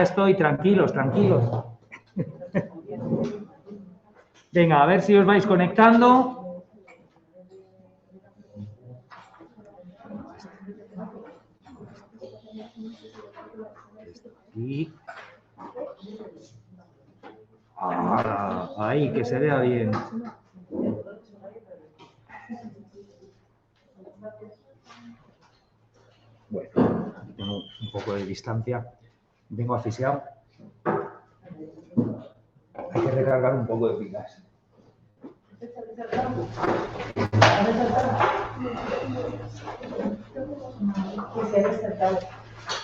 estoy, tranquilos. Venga, a ver si os vais conectando. Y... ahí, que se vea bien. Bueno, tengo un poco de distancia. Vengo asfixiado. Hay que recargar un poco de pilas.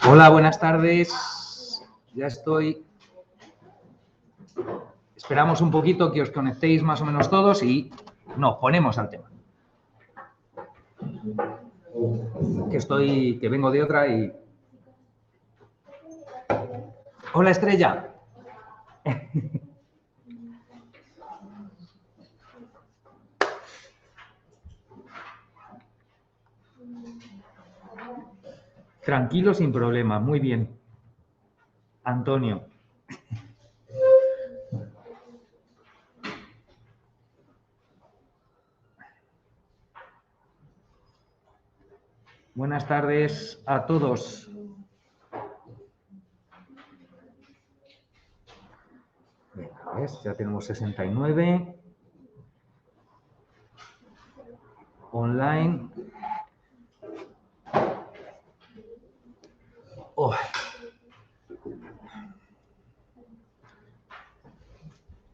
Hola, buenas tardes. Ya estoy. Esperamos un poquito que os conectéis más o menos todos y nos ponemos al tema. Que vengo de otra y... Hola, Estrella. Tranquilo, sin problema. Muy bien. Antonio. Buenas tardes a todos. Venga, ¿ves? Ya tenemos 69. Online. Oh. Un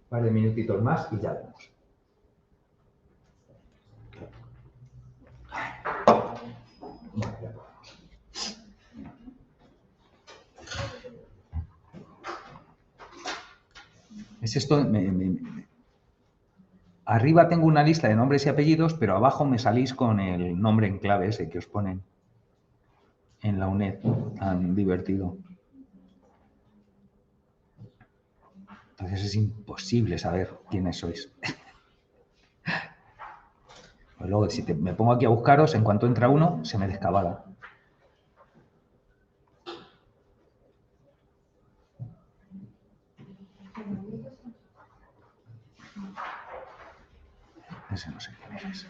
par de minutitos más y ya vemos. Es esto, arriba tengo una lista de nombres y apellidos, pero abajo me salís con el nombre en clave ese que os ponen en la UNED, tan divertido. Entonces es imposible saber quiénes sois. Pues luego, si me pongo aquí a buscaros, en cuanto entra uno, se me descabala. Ese no sé quién eres.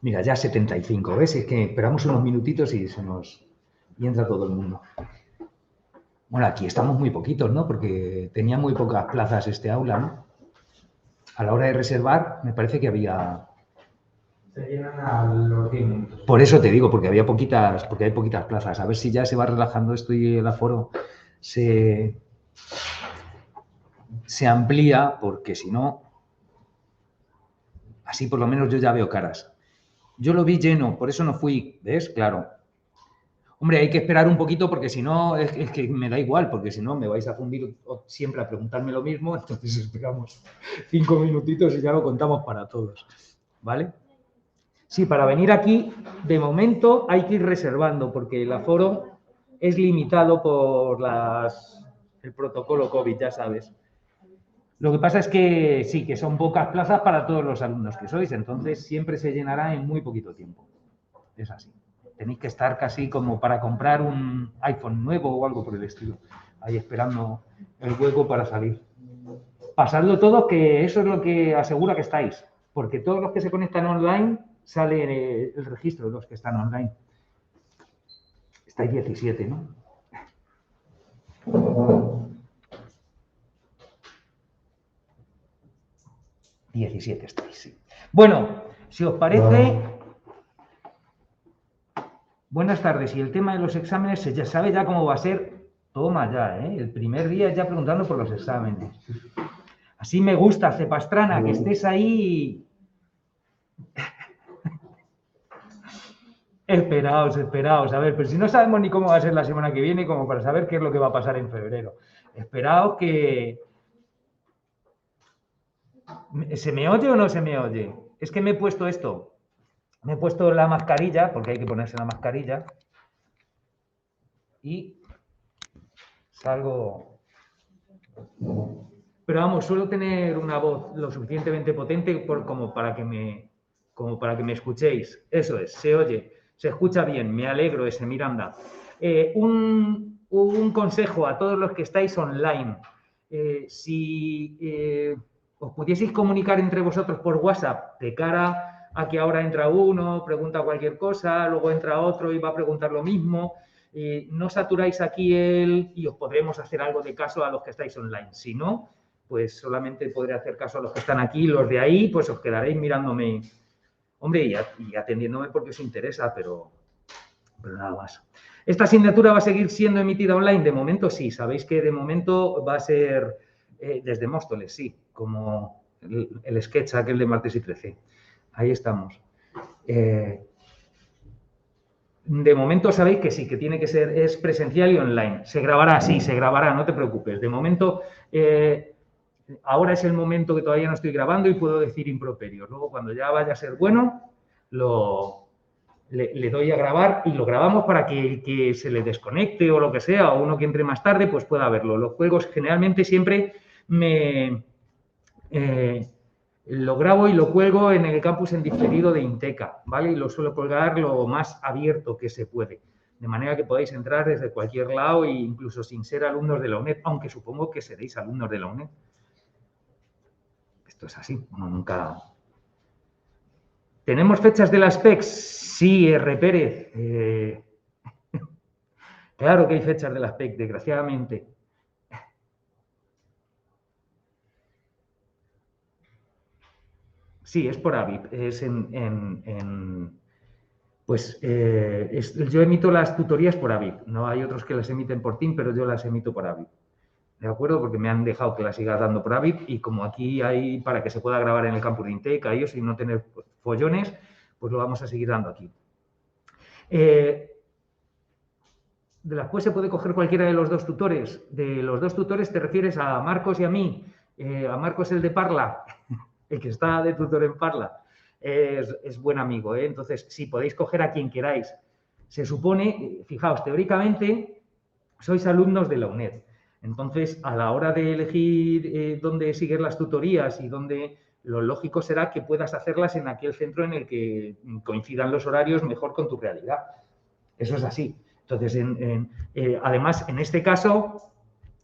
Mira, ya 75, ¿ves? Es que esperamos unos minutitos y y entra todo el mundo. Bueno, aquí estamos muy poquitos, ¿no? Porque tenía muy pocas plazas este aula, ¿no? A la hora de reservar, me parece que había... Se llenan a los 10 minutos. Por eso te digo, porque hay poquitas plazas. A ver si ya se va relajando esto y el aforo se amplía, porque si no, así por lo menos yo ya veo caras. Yo lo vi lleno, por eso no fui, ¿ves? Claro. Hombre, hay que esperar un poquito porque si no, es que me da igual, porque si no me vais a fundir siempre a preguntarme lo mismo, entonces esperamos 5 minutitos y ya lo contamos para todos, ¿vale? Sí, para venir aquí, de momento hay que ir reservando porque el aforo es limitado por el protocolo COVID, ya sabes. Lo que pasa es que sí, que son pocas plazas para todos los alumnos que sois, entonces siempre se llenará en muy poquito tiempo. Es así. Tenéis que estar casi como para comprar un iPhone nuevo o algo por el estilo, ahí esperando el hueco para salir. Pasadlo todo, que eso es lo que asegura que estáis, porque todos los que se conectan online sale el registro de los que están online. Estáis 17, ¿no? ...17 estáis, sí. Bueno, si os parece... Buenas tardes. Y el tema de los exámenes, se ya sabe ya cómo va a ser. Toma ya, ¿eh? El primer día ya preguntando por los exámenes. Así me gusta, Cepastrana, que estés ahí. Esperaos. A ver, pero si no sabemos ni cómo va a ser la semana que viene, como para saber qué es lo que va a pasar en febrero. Esperaos que... ¿Se me oye o no se me oye? Es que me he puesto esto. Me he puesto la mascarilla, porque hay que ponerse la mascarilla. Y salgo... Pero vamos, suelo tener una voz lo suficientemente potente como para que me escuchéis. Eso es, se oye, se escucha bien, me alegro ese, Miranda. un consejo a todos los que estáis online. Si os pudieseis comunicar entre vosotros por WhatsApp de cara a que ahora entra uno, pregunta cualquier cosa, luego entra otro y va a preguntar lo mismo, no saturáis aquí y os podremos hacer algo de caso a los que estáis online. Si no, pues solamente podré hacer caso a los que están aquí. Los de ahí, pues os quedaréis mirándome, hombre, y atendiéndome porque os interesa, pero nada más. ¿Esta asignatura va a seguir siendo emitida online? De momento sí. Sabéis que de momento va a ser desde Móstoles, sí, como el sketch aquel de martes y 13. Ahí estamos. De momento sabéis que sí, que tiene que ser, es presencial y online. Se grabará, sí, se grabará, no te preocupes. De momento, ahora es el momento que todavía no estoy grabando y puedo decir improperios. Luego, cuando ya vaya a ser bueno, le doy a grabar y lo grabamos para que se le desconecte o lo que sea, o uno que entre más tarde, pues pueda verlo. Los juegos generalmente siempre lo grabo y lo cuelgo en el campus en diferido de Inteca, ¿vale? Y lo suelo colgar lo más abierto que se puede, de manera que podáis entrar desde cualquier lado e incluso sin ser alumnos de la UNED, aunque supongo que seréis alumnos de la UNED. Esto es así, uno nunca... ¿Tenemos fechas de las PECs? Sí, R. Pérez. Claro que hay fechas de las PEC, desgraciadamente. Sí, es por AVIP. Es yo emito las tutorías por AVIP. No hay otros que las emiten por Team, pero yo las emito por AVIP. ¿De acuerdo? Porque me han dejado que las siga dando por AVIP y como aquí hay para que se pueda grabar en el campus de Inteca y eso y no tener follones, pues lo vamos a seguir dando aquí. De las cuales se puede coger cualquiera de los dos tutores. De los dos tutores te refieres a Marcos y a mí. A Marcos el de Parla, el que está de tutor en Parla. Es buen amigo, ¿eh? Entonces, sí, podéis coger a quien queráis. Se supone, fijaos, teóricamente sois alumnos de la UNED. Entonces, a la hora de elegir dónde siguen las tutorías y dónde, lo lógico será que puedas hacerlas en aquel centro en el que coincidan los horarios mejor con tu realidad. Eso es así. Entonces, además, en este caso,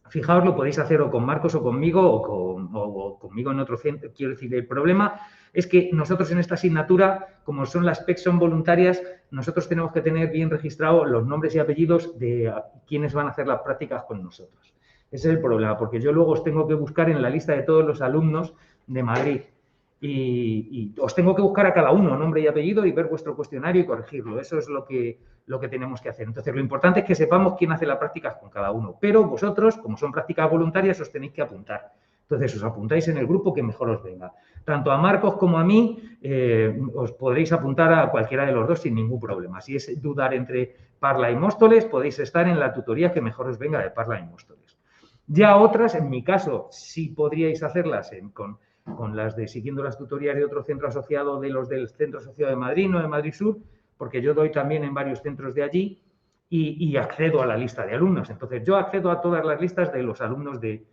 fijaos, lo podéis hacer o con Marcos o conmigo o conmigo en otro centro. Quiero decir, el problema es que nosotros en esta asignatura, como son las PEC son voluntarias, nosotros tenemos que tener bien registrados los nombres y apellidos de quienes van a hacer las prácticas con nosotros. Ese es el problema, porque yo luego os tengo que buscar en la lista de todos los alumnos de Madrid y os tengo que buscar a cada uno, nombre y apellido, y ver vuestro cuestionario y corregirlo. Eso es lo que tenemos que hacer. Entonces, lo importante es que sepamos quién hace las prácticas con cada uno. Pero vosotros, como son prácticas voluntarias, os tenéis que apuntar. Entonces, os apuntáis en el grupo que mejor os venga. Tanto a Marcos como a mí, os podréis apuntar a cualquiera de los dos sin ningún problema. Si es dudar entre Parla y Móstoles, podéis estar en la tutoría que mejor os venga de Parla y Móstoles. Ya otras, en mi caso, sí podríais hacerlas con las de siguiendo las tutorías de otro centro asociado de los del Centro Asociado de Madrid, no de Madrid Sur, porque yo doy también en varios centros de allí y accedo a la lista de alumnos. Entonces, yo accedo a todas las listas de los alumnos de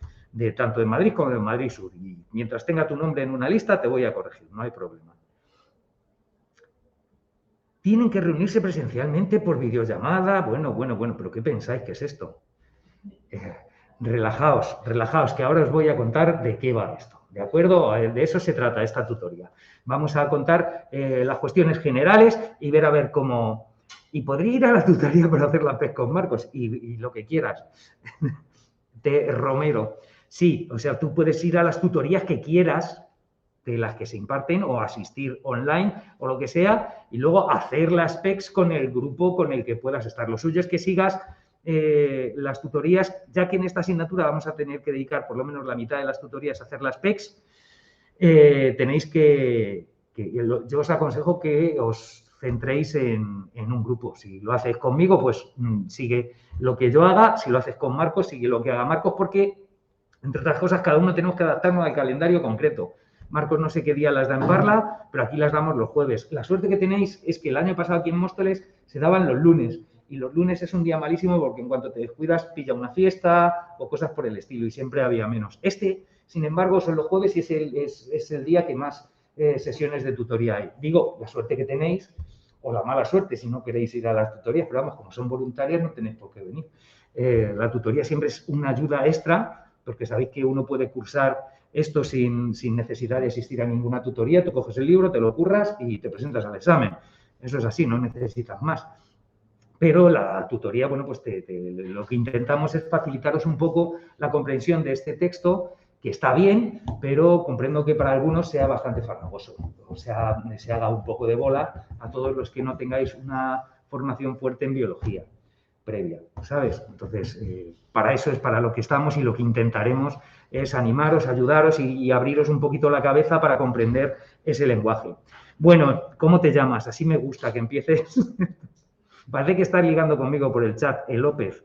tanto de Madrid como de Madrid Sur. Y mientras tenga tu nombre en una lista, te voy a corregir, no hay problema. ¿Tienen que reunirse presencialmente por videollamada? Bueno, pero ¿qué pensáis que es esto? Relajaos, que ahora os voy a contar de qué va esto. ¿De acuerdo? De eso se trata esta tutoría. Vamos a contar las cuestiones generales y ver a ver cómo... Y podría ir a la tutoría para hacer la PEC con Marcos y lo que quieras. De Romero. Sí, o sea, tú puedes ir a las tutorías que quieras de las que se imparten o asistir online o lo que sea y luego hacer las PECs con el grupo con el que puedas estar. Lo suyo es que sigas las tutorías, ya que en esta asignatura vamos a tener que dedicar por lo menos la mitad de las tutorías a hacer las PECs, tenéis que yo os aconsejo que os centréis en un grupo. Si lo hacéis conmigo, pues sigue lo que yo haga. Si lo haces con Marcos, sigue lo que haga Marcos, porque, entre otras cosas, cada uno tenemos que adaptarnos al calendario concreto. Marcos no sé qué día las da en Parla, pero aquí las damos los jueves. La suerte que tenéis es que el año pasado aquí en Móstoles se daban los lunes. Y los lunes es un día malísimo porque en cuanto te descuidas pilla una fiesta o cosas por el estilo y siempre había menos. Sin embargo, son los jueves y es el día que más sesiones de tutoría hay. Digo, la suerte que tenéis o la mala suerte si no queréis ir a las tutorías, pero vamos, como son voluntarias no tenéis por qué venir. La tutoría siempre es una ayuda extra, porque sabéis que uno puede cursar esto sin necesidad de asistir a ninguna tutoría. Tú coges el libro, te lo curras y te presentas al examen. Eso es así, no necesitas más. Pero la tutoría, bueno, pues lo que intentamos es facilitaros un poco la comprensión de este texto, que está bien, pero comprendo que para algunos sea bastante farragoso. O sea, se haga un poco de bola a todos los que no tengáis una formación fuerte en biología previa, ¿sabes? Entonces, para eso es para lo que estamos y lo que intentaremos es animaros, ayudaros y abriros un poquito la cabeza para comprender ese lenguaje. Bueno, ¿cómo te llamas? Así me gusta que empieces. Parece que estás ligando conmigo por el chat, el López.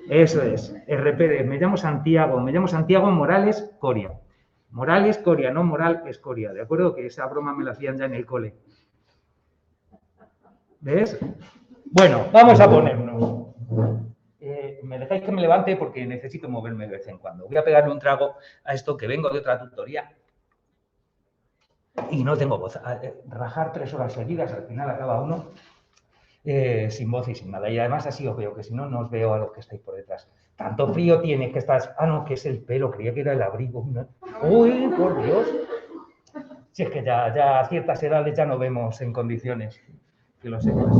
Eso es, RPD. Me llamo Santiago Morales Coria. Morales Coria, no Moral Escoria, ¿de acuerdo? Que esa broma me la hacían ya en el cole. ¿Ves? Bueno, vamos a ponernos. Me dejáis que me levante porque necesito moverme de vez en cuando. Voy a pegarle un trago a esto que vengo de otra tutoría y no tengo voz. Rajar 3 horas seguidas, al final acaba uno sin voz y sin nada. Y además así os veo, que si no, no os veo a los que estáis por detrás. Tanto frío tiene que estás... Ah, no, que es el pelo, creía que era el abrigo. ¡Uy, por Dios! Si es que ya a ciertas edades ya no vemos en condiciones, que lo sepas.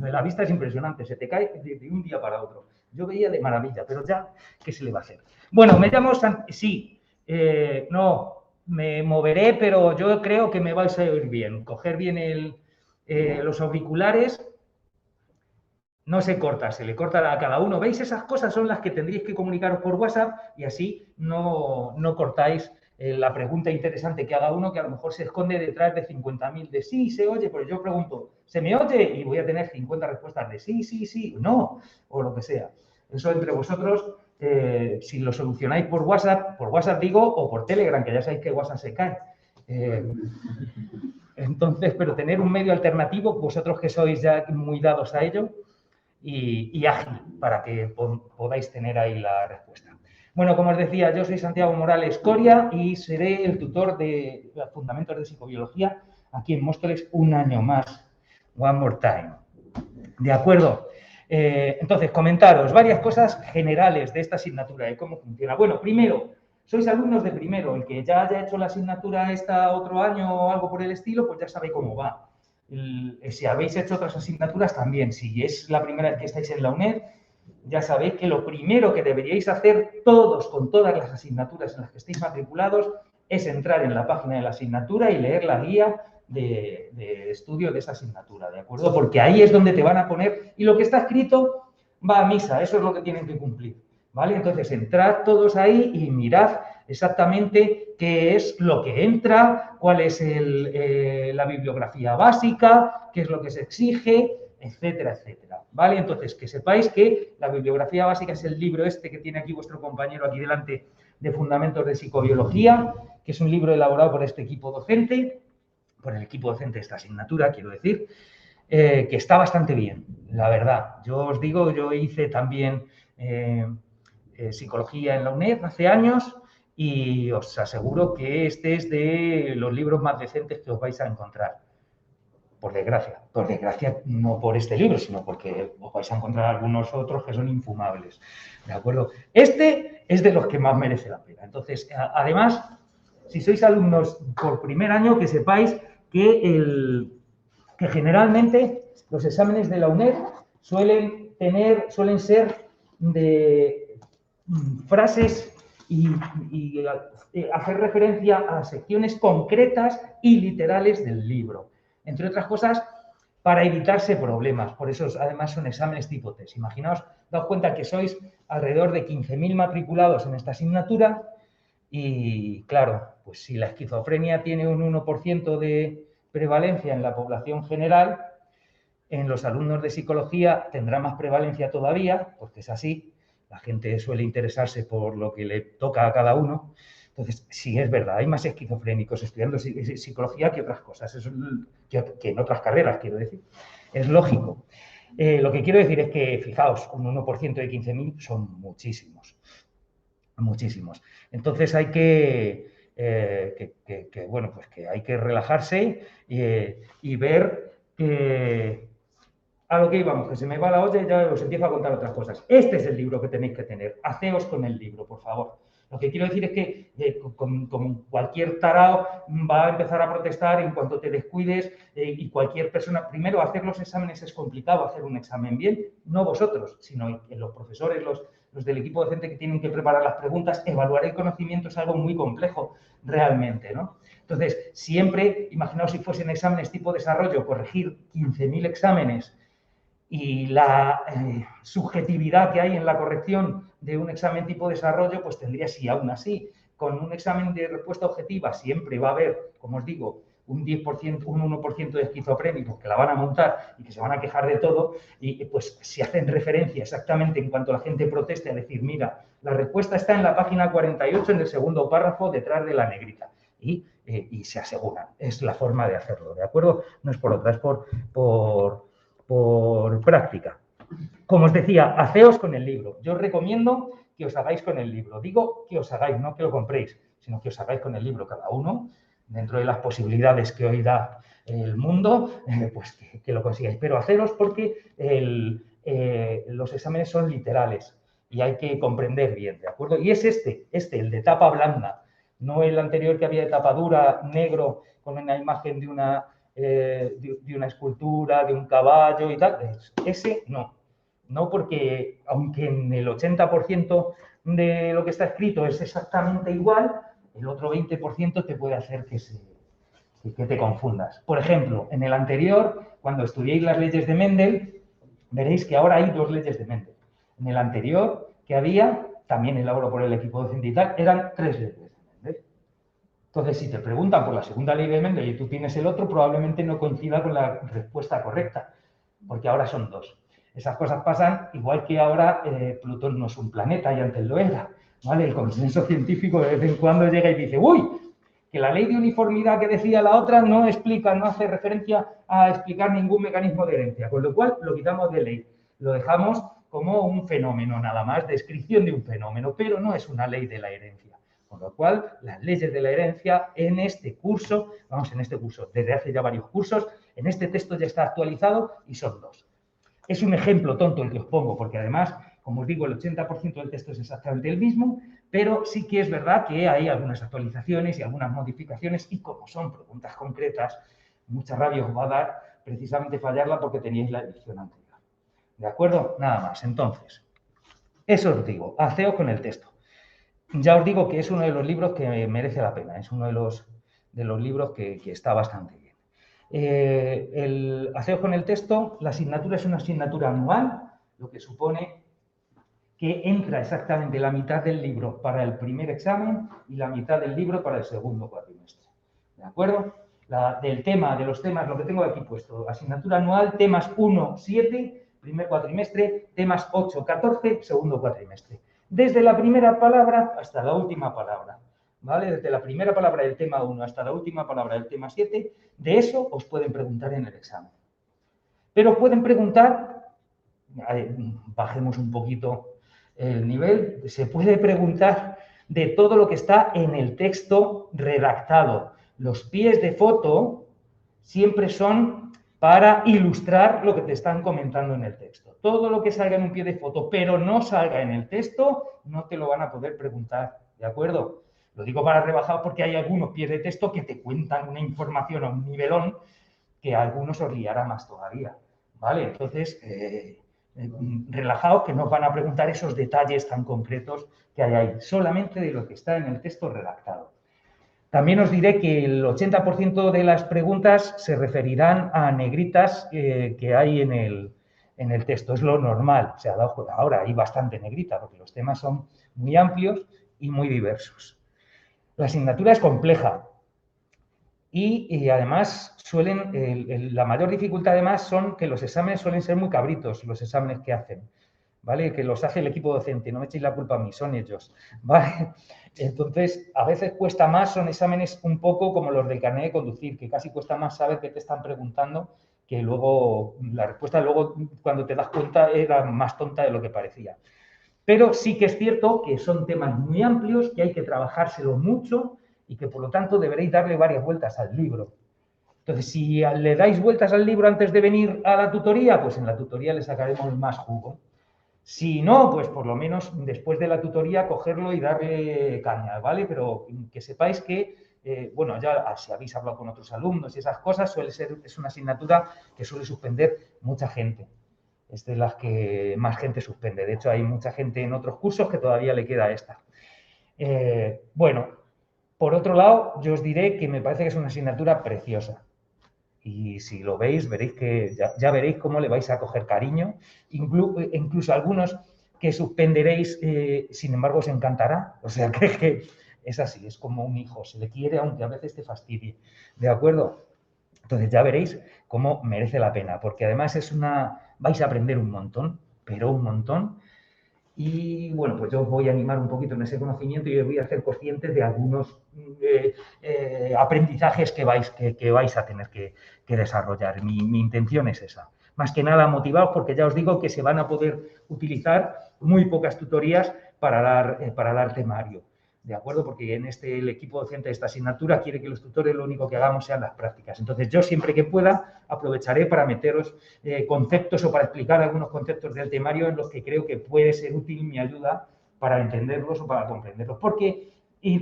La vista es impresionante, se te cae de un día para otro. Yo veía de maravilla, pero ya, ¿qué se le va a hacer? Bueno, me llamo sí, no, me moveré, pero yo creo que me vais a oír bien. Coger bien los auriculares, no se corta, se le corta a cada uno. ¿Veis? Esas cosas son las que tendríais que comunicaros por WhatsApp y así no cortáis la pregunta interesante que haga uno, que a lo mejor se esconde detrás de 50.000 de sí, se oye, pues yo pregunto, ¿se me oye? Y voy a tener 50 respuestas de sí, sí, sí, no, o lo que sea. Eso entre vosotros, si lo solucionáis por WhatsApp digo, o por Telegram, que ya sabéis que WhatsApp se cae. Entonces, pero tener un medio alternativo, vosotros que sois ya muy dados a ello, y ágil para que podáis tener ahí la respuesta. Bueno, como os decía, yo soy Santiago Morales Coria y seré el tutor de los fundamentos de psicobiología aquí en Móstoles un año más. One more time. ¿De acuerdo? Entonces, comentaros varias cosas generales de esta asignatura, de cómo funciona. Bueno, primero, sois alumnos de primero. El que ya haya hecho la asignatura esta otro año o algo por el estilo, pues ya sabe cómo va. Si habéis hecho otras asignaturas también, si es la primera vez que estáis en la UNED, ya sabéis que lo primero que deberíais hacer todos con todas las asignaturas en las que estéis matriculados es entrar en la página de la asignatura y leer la guía de estudio de esa asignatura, ¿de acuerdo? Porque ahí es donde te van a poner, y lo que está escrito va a misa, eso es lo que tienen que cumplir, ¿vale? Entonces, entrad todos ahí y mirad exactamente qué es lo que entra, cuál es la bibliografía básica, qué es lo que se exige, etcétera, etcétera, ¿vale? Entonces, que sepáis que la bibliografía básica es el libro este que tiene aquí vuestro compañero aquí delante de Fundamentos de Psicobiología, que es un libro elaborado por este equipo docente, por el equipo docente de esta asignatura, quiero decir, que está bastante bien, la verdad. Yo os digo, yo hice también psicología en la UNED hace años y os aseguro que este es de los libros más decentes que os vais a encontrar. Por desgracia no por este libro, sino porque os vais a encontrar algunos otros que son infumables, ¿de acuerdo? Este es de los que más merece la pena. Entonces, además, si sois alumnos por primer año, que sepáis que generalmente los exámenes de la UNED suelen ser de frases y hacer referencia a secciones concretas y literales del libro. Entre otras cosas, para evitarse problemas. Por eso, además, son exámenes tipo test. Imaginaos, daos cuenta que sois alrededor de 15.000 matriculados en esta asignatura y, claro, pues si la esquizofrenia tiene un 1% de prevalencia en la población general, en los alumnos de psicología tendrá más prevalencia todavía, porque es así, la gente suele interesarse por lo que le toca a cada uno. Entonces, sí, es verdad, hay más esquizofrénicos estudiando psicología que otras cosas, que en otras carreras, quiero decir. Es lógico. Lo que quiero decir es que, fijaos, un 1% de 15.000 son muchísimos. Muchísimos. Entonces, hay bueno, pues que hay que relajarse y ver a lo que íbamos, que se me va la olla y ya os empiezo a contar otras cosas. Este es el libro que tenéis que tener. Haceos con el libro, por favor. Lo que quiero decir es que, como cualquier tarao va a empezar a protestar en cuanto te descuides y cualquier persona... Primero, hacer los exámenes es complicado, hacer un examen bien, no vosotros, sino los profesores, los del equipo docente que tienen que preparar las preguntas. Evaluar el conocimiento es algo muy complejo realmente, ¿no? Entonces, siempre, imaginaos si fuesen exámenes tipo desarrollo, corregir 15.000 exámenes y la subjetividad que hay en la corrección de un examen tipo desarrollo, pues tendría, si aún así, con un examen de respuesta objetiva siempre va a haber, como os digo, un 10%, un 1% de esquizofrénicos que la van a montar y que se van a quejar de todo, y pues si hacen referencia exactamente en cuanto la gente proteste a decir, mira, la respuesta está en la página 48, en el segundo párrafo, detrás de la negrita. Y se aseguran. Es la forma de hacerlo, ¿de acuerdo? No es por otra, es por práctica. Como os decía, haceos con el libro. Yo os recomiendo que os hagáis con el libro. Digo que os hagáis, no que lo compréis, sino que os hagáis con el libro cada uno, dentro de las posibilidades que hoy da el mundo, pues que lo consigáis. Pero haceros porque los exámenes son literales y hay que comprender bien, ¿de acuerdo? Y es el de tapa blanda, no el anterior que había de tapa dura, negro, con una imagen de una escultura, de un caballo y tal. Ese no porque aunque en el 80% de lo que está escrito es exactamente igual, el otro 20% te puede hacer que te confundas. Por ejemplo, en el anterior, cuando estudiéis las leyes de Mendel, veréis que ahora hay 2 leyes de Mendel. En el anterior que había, también elaborado por el equipo docente y tal, eran 3 leyes de Mendel. Entonces, si te preguntan por la segunda ley de Mendel y tú tienes el otro, probablemente no coincida con la respuesta correcta, porque ahora son 2. Esas cosas pasan, igual que ahora Plutón no es un planeta y antes lo era, ¿vale? El consenso científico de vez en cuando llega y dice, uy, que la ley de uniformidad que decía la otra no explica, no hace referencia a explicar ningún mecanismo de herencia, con lo cual lo quitamos de ley, lo dejamos como un fenómeno nada más, descripción de un fenómeno, pero no es una ley de la herencia. Con lo cual, las leyes de la herencia en este curso, desde hace ya varios cursos, en este texto ya está actualizado y son 2. Es un ejemplo tonto el que os pongo, porque además, como os digo, el 80% del texto es exactamente el mismo, pero sí que es verdad que hay algunas actualizaciones y algunas modificaciones, y como son preguntas concretas, mucha rabia os va a dar precisamente fallarla porque teníais la edición anterior. ¿De acuerdo? Nada más. Entonces, eso os digo, haceos con el texto. Ya os digo que es uno de los libros que merece la pena, es uno de los libros que está bastante bien. El haceos con el texto, la asignatura es una asignatura anual, lo que supone que entra exactamente la mitad del libro para el primer examen y la mitad del libro para el segundo cuatrimestre. ¿De acuerdo? De los temas, lo que tengo aquí puesto, asignatura anual, temas 1-7, primer cuatrimestre, temas 8-14, segundo cuatrimestre. Desde la primera palabra hasta la última palabra. ¿Vale? Desde la primera palabra del tema 1 hasta la última palabra del tema 7, de eso os pueden preguntar en el examen. Pero pueden preguntar, bajemos un poquito el nivel, se puede preguntar de todo lo que está en el texto redactado. Los pies de foto siempre son para ilustrar lo que te están comentando en el texto. Todo lo que salga en un pie de foto, pero no salga en el texto, no te lo van a poder preguntar, ¿de acuerdo? Lo digo para rebajar porque hay algunos pies de texto que te cuentan una información a un nivelón que a algunos os liará más todavía, ¿vale? Entonces, relajaos que no os van a preguntar esos detalles tan concretos que hay ahí, solamente de lo que está en el texto redactado. También os diré que el 80% de las preguntas se referirán a negritas que hay en el texto. Es lo normal. O sea, ahora hay bastante negrita porque los temas son muy amplios y muy diversos. La asignatura es compleja y además la mayor dificultad además son que los exámenes suelen ser muy cabritos, los exámenes que hacen. ¿Vale? Que los hace el equipo docente, no me echéis la culpa a mí, son ellos, ¿vale? Entonces, a veces cuesta más, son exámenes un poco como los del carnet de conducir, que casi cuesta más saber qué te están preguntando, que luego la respuesta luego cuando te das cuenta era más tonta de lo que parecía. Pero sí que es cierto que son temas muy amplios, que hay que trabajárselo mucho y que por lo tanto deberéis darle varias vueltas al libro. Entonces, si le dais vueltas al libro antes de venir a la tutoría, pues en la tutoría le sacaremos más jugo. Si no, pues por lo menos después de la tutoría cogerlo y darle caña, ¿vale? Pero que sepáis que, bueno, ya si habéis hablado con otros alumnos y esas cosas, es una asignatura que suele suspender mucha gente. Es de las que más gente suspende. De hecho, hay mucha gente en otros cursos que todavía le queda esta. Bueno, por otro lado, yo os diré que me parece que es una asignatura preciosa. Y si lo veis, veréis que ya veréis cómo le vais a coger cariño. Incluso algunos que suspenderéis, sin embargo, os encantará. O sea, que es así, es como un hijo. Se le quiere, aunque a veces te fastidie. ¿De acuerdo? Entonces ya veréis cómo merece la pena. Porque además vais a aprender un montón, pero un montón. Y bueno, pues yo os voy a animar un poquito en ese conocimiento y os voy a hacer conscientes de algunos aprendizajes que vais a tener que desarrollar. Mi intención es esa. Más que nada motivados porque ya os digo que se van a poder utilizar muy pocas tutorías para dar temario. ¿De acuerdo? Porque el equipo docente de esta asignatura quiere que los tutores lo único que hagamos sean las prácticas. Entonces, yo siempre que pueda aprovecharé para meteros conceptos o para explicar algunos conceptos del temario en los que creo que puede ser útil mi ayuda para entenderlos o para comprenderlos. Porque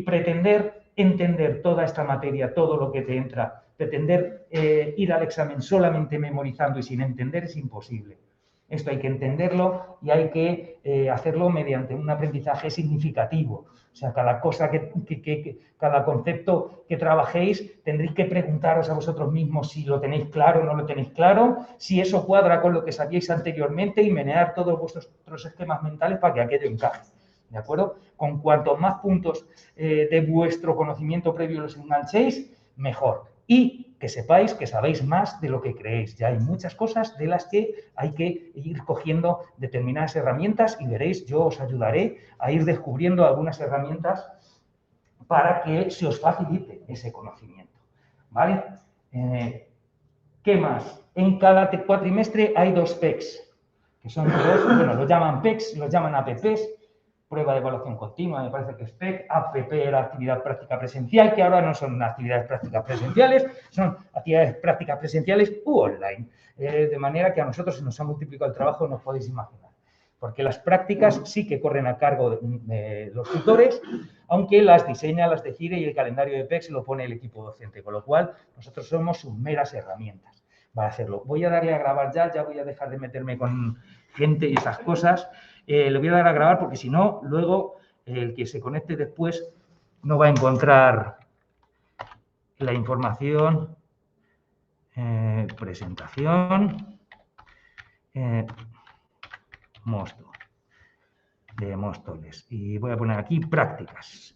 pretender entender toda esta materia, todo lo que te entra, pretender ir al examen solamente memorizando y sin entender es imposible. Esto hay que entenderlo y hay que hacerlo mediante un aprendizaje significativo. O sea, cada cosa cada concepto que trabajéis, tendréis que preguntaros a vosotros mismos si lo tenéis claro o no lo tenéis claro, si eso cuadra con lo que sabíais anteriormente y menear todos vuestros esquemas mentales para que aquello encaje. ¿De acuerdo? Con cuanto más puntos de vuestro conocimiento previo los enganchéis, mejor. Y que sepáis que sabéis más de lo que creéis. Ya hay muchas cosas de las que hay que ir cogiendo determinadas herramientas y veréis, yo os ayudaré a ir descubriendo algunas herramientas para que se os facilite ese conocimiento. ¿Vale? ¿Qué más? En cada cuatrimestre hay 2 PECs, que son bueno, los llaman PECs, los llaman APPs, prueba de evaluación continua, me parece que es PEC, APP era actividad práctica presencial, que ahora no son actividades prácticas presenciales, son actividades prácticas presenciales u online. De manera que a nosotros se nos ha multiplicado el trabajo, no os podéis imaginar. Porque las prácticas sí que corren a cargo de los tutores, aunque las diseña, las decide y el calendario de PEC se lo pone el equipo docente, con lo cual nosotros somos sus meras herramientas para hacerlo. Voy a darle a grabar ya voy a dejar de meterme con gente y esas cosas. Le voy a dar a grabar porque si no, luego el que se conecte después no va a encontrar la información. Presentación. De Móstoles. Y voy a poner aquí prácticas.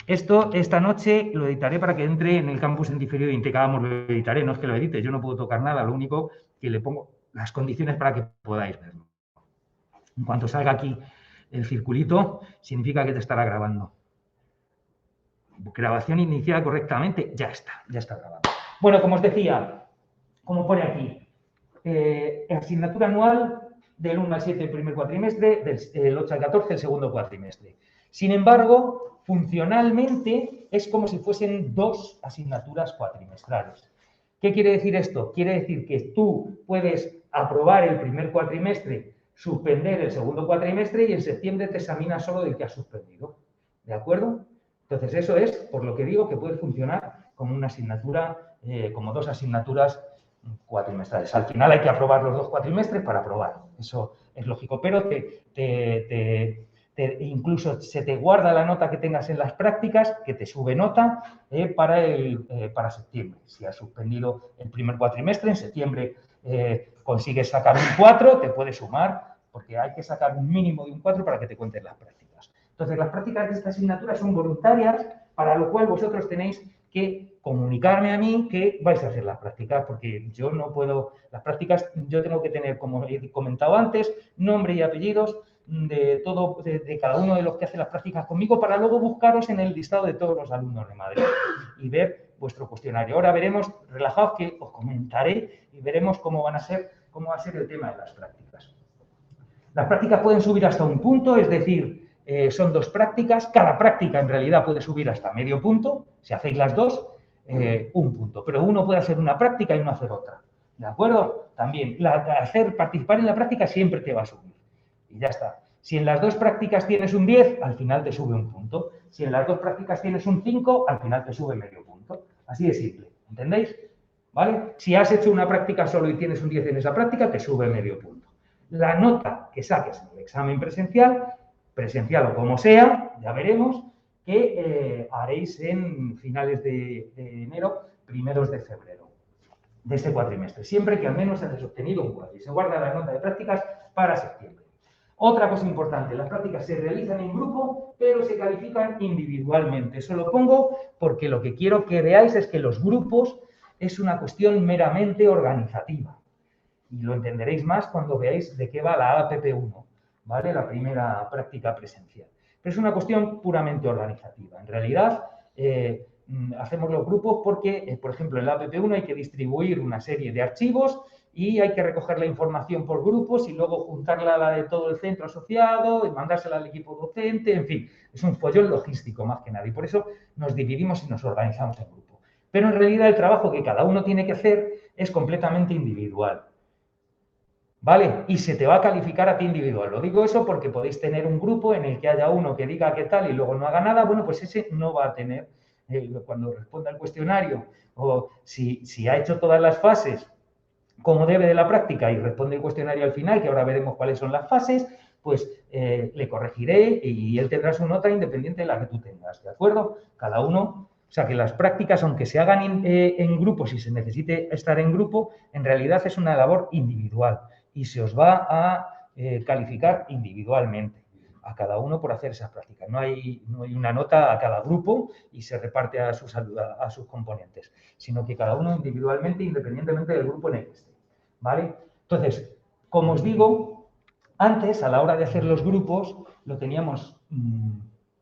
Esta noche lo editaré para que entre en el campus en diferido y Intecadamos, lo editaré, no es que lo edite, yo no puedo tocar nada, lo único que le pongo las condiciones para que podáis verlo. En cuanto salga aquí el circulito, significa que te estará grabando. Grabación iniciada correctamente, ya está grabado. Bueno, como os decía, como pone aquí, asignatura anual del 1 al 7 el primer cuatrimestre, del 8 al 14 el segundo cuatrimestre. Sin embargo, funcionalmente es como si fuesen 2 asignaturas cuatrimestrales. ¿Qué quiere decir esto? Quiere decir que tú puedes aprobar el primer cuatrimestre, suspender el segundo cuatrimestre y en septiembre te examinas solo del que has suspendido. ¿De acuerdo? Entonces, eso es, por lo que digo, que puede funcionar como una asignatura, como 2 asignaturas cuatrimestrales. Al final hay que aprobar los 2 cuatrimestres para aprobar. Eso es lógico, pero incluso se te guarda la nota que tengas en las prácticas, que te sube nota para septiembre. Si has suspendido el primer cuatrimestre, en septiembre consigues sacar un 4, te puede sumar, porque hay que sacar un mínimo de un 4 para que te cuenten las prácticas. Entonces, las prácticas de esta asignatura son voluntarias, para lo cual vosotros tenéis que comunicarme a mí que vais a hacer las prácticas, porque yo no puedo, las prácticas yo tengo que tener, como he comentado antes, nombre y apellidos de cada uno de los que hace las prácticas conmigo, para luego buscaros en el listado de todos los alumnos de Madrid y ver vuestro cuestionario. Ahora veremos, relajaos que os comentaré y veremos cómo va a ser el tema de las prácticas. Las prácticas pueden subir hasta un punto, es decir, son 2 prácticas, cada práctica en realidad puede subir hasta medio punto, si hacéis las 2, un punto. Pero uno puede hacer una práctica y no hacer otra. ¿De acuerdo? También, participar en la práctica siempre te va a subir. Y ya está. Si en las dos prácticas tienes un 10, al final te sube un punto. Si en las dos prácticas tienes un 5, al final te sube medio punto. Así de simple. ¿Entendéis? ¿Vale? Si has hecho una práctica solo y tienes un 10 en esa práctica, te sube medio punto. La nota que saques en el examen presencial o como sea, ya veremos, que haréis en finales de enero, primeros de febrero de este cuatrimestre, siempre que al menos hayas obtenido un 4 y se guarda la nota de prácticas para septiembre. Otra cosa importante, las prácticas se realizan en grupo, pero se califican individualmente. Eso lo pongo porque lo que quiero que veáis es que los grupos es una cuestión meramente organizativa. Y lo entenderéis más cuando veáis de qué va la APP1, ¿vale? La primera práctica presencial. Pero es una cuestión puramente organizativa. En realidad, hacemos los grupos porque, por ejemplo, en la APP1 hay que distribuir una serie de archivos y hay que recoger la información por grupos y luego juntarla a la de todo el centro asociado y mandársela al equipo docente, en fin, es un follón logístico más que nada y por eso nos dividimos y nos organizamos en grupo. Pero en realidad el trabajo que cada uno tiene que hacer es completamente individual. ¿Vale? Y se te va a calificar a ti individual. Lo digo eso porque podéis tener un grupo en el que haya uno que diga qué tal y luego no haga nada. Bueno, pues ese no va a tener, cuando responda al cuestionario o si ha hecho todas las fases como debe de la práctica y responde el cuestionario al final, que ahora veremos cuáles son las fases, pues le corregiré y él tendrá su nota independiente de la que tú tengas, ¿de acuerdo? Cada uno, o sea que las prácticas, aunque se hagan en grupo, si se necesite estar en grupo, en realidad es una labor individual y se os va a calificar individualmente a cada uno por hacer esas prácticas. No hay una nota a cada grupo y se reparte a sus componentes, sino que cada uno individualmente, independientemente del grupo en el que esté. ¿Vale? Entonces, como os digo, antes, a la hora de hacer los grupos, lo teníamos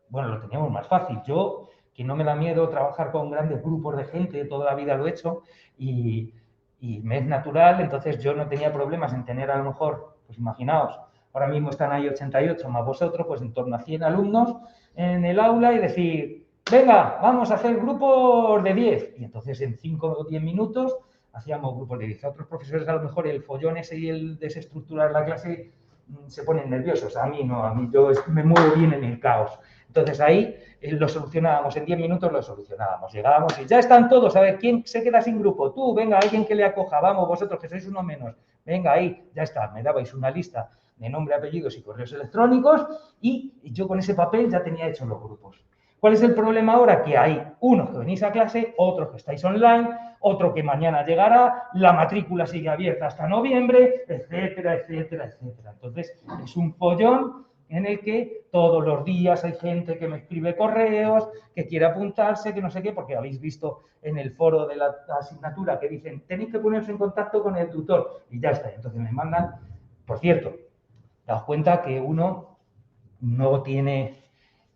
más fácil. Yo, que no me da miedo trabajar con grandes grupos de gente, toda la vida lo he hecho y me es natural, entonces yo no tenía problemas en tener a lo mejor, pues imaginaos, ahora mismo están ahí 88 más vosotros, pues en torno a 100 alumnos en el aula y decir, venga, vamos a hacer grupos de 10. Y entonces en 5 o 10 minutos hacíamos grupos de 10. A otros profesores a lo mejor el follón ese y el desestructurar la clase se ponen nerviosos. A mí no, yo me muevo bien en el caos. Entonces ahí lo solucionábamos, en 10 minutos lo solucionábamos. Llegábamos y ya están todos, a ver, ¿quién se queda sin grupo? Tú, venga, alguien que le acoja, vamos, vosotros que sois uno menos. Venga, ahí, ya está, me dabais una lista de nombre, apellidos y correos electrónicos y yo con ese papel ya tenía hechos los grupos. ¿Cuál es el problema ahora? Que hay unos que venís a clase, otros que estáis online, otro que mañana llegará, la matrícula sigue abierta hasta noviembre, etcétera, etcétera, etcétera. Entonces, es un follón en el que todos los días hay gente que me escribe correos, que quiere apuntarse, que no sé qué, porque habéis visto en el foro de la asignatura que dicen, tenéis que ponerse en contacto con el tutor, y ya está. Entonces me mandan, por cierto, daos cuenta que uno no tiene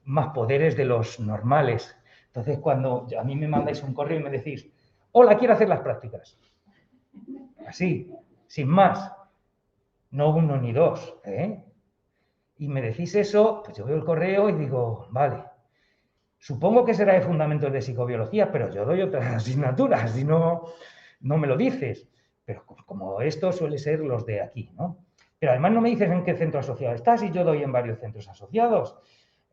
más poderes de los normales. Entonces, cuando a mí me mandáis un correo y me decís, hola, quiero hacer las prácticas. Así, sin más. No uno ni dos, ¿eh? Y me decís eso, pues yo veo el correo y digo, vale, supongo que será de fundamentos de psicobiología, pero yo doy otras asignaturas y no me lo dices. Pero como esto suele ser los de aquí, ¿no? Pero además no me dices en qué centro asociado estás y yo doy en varios centros asociados.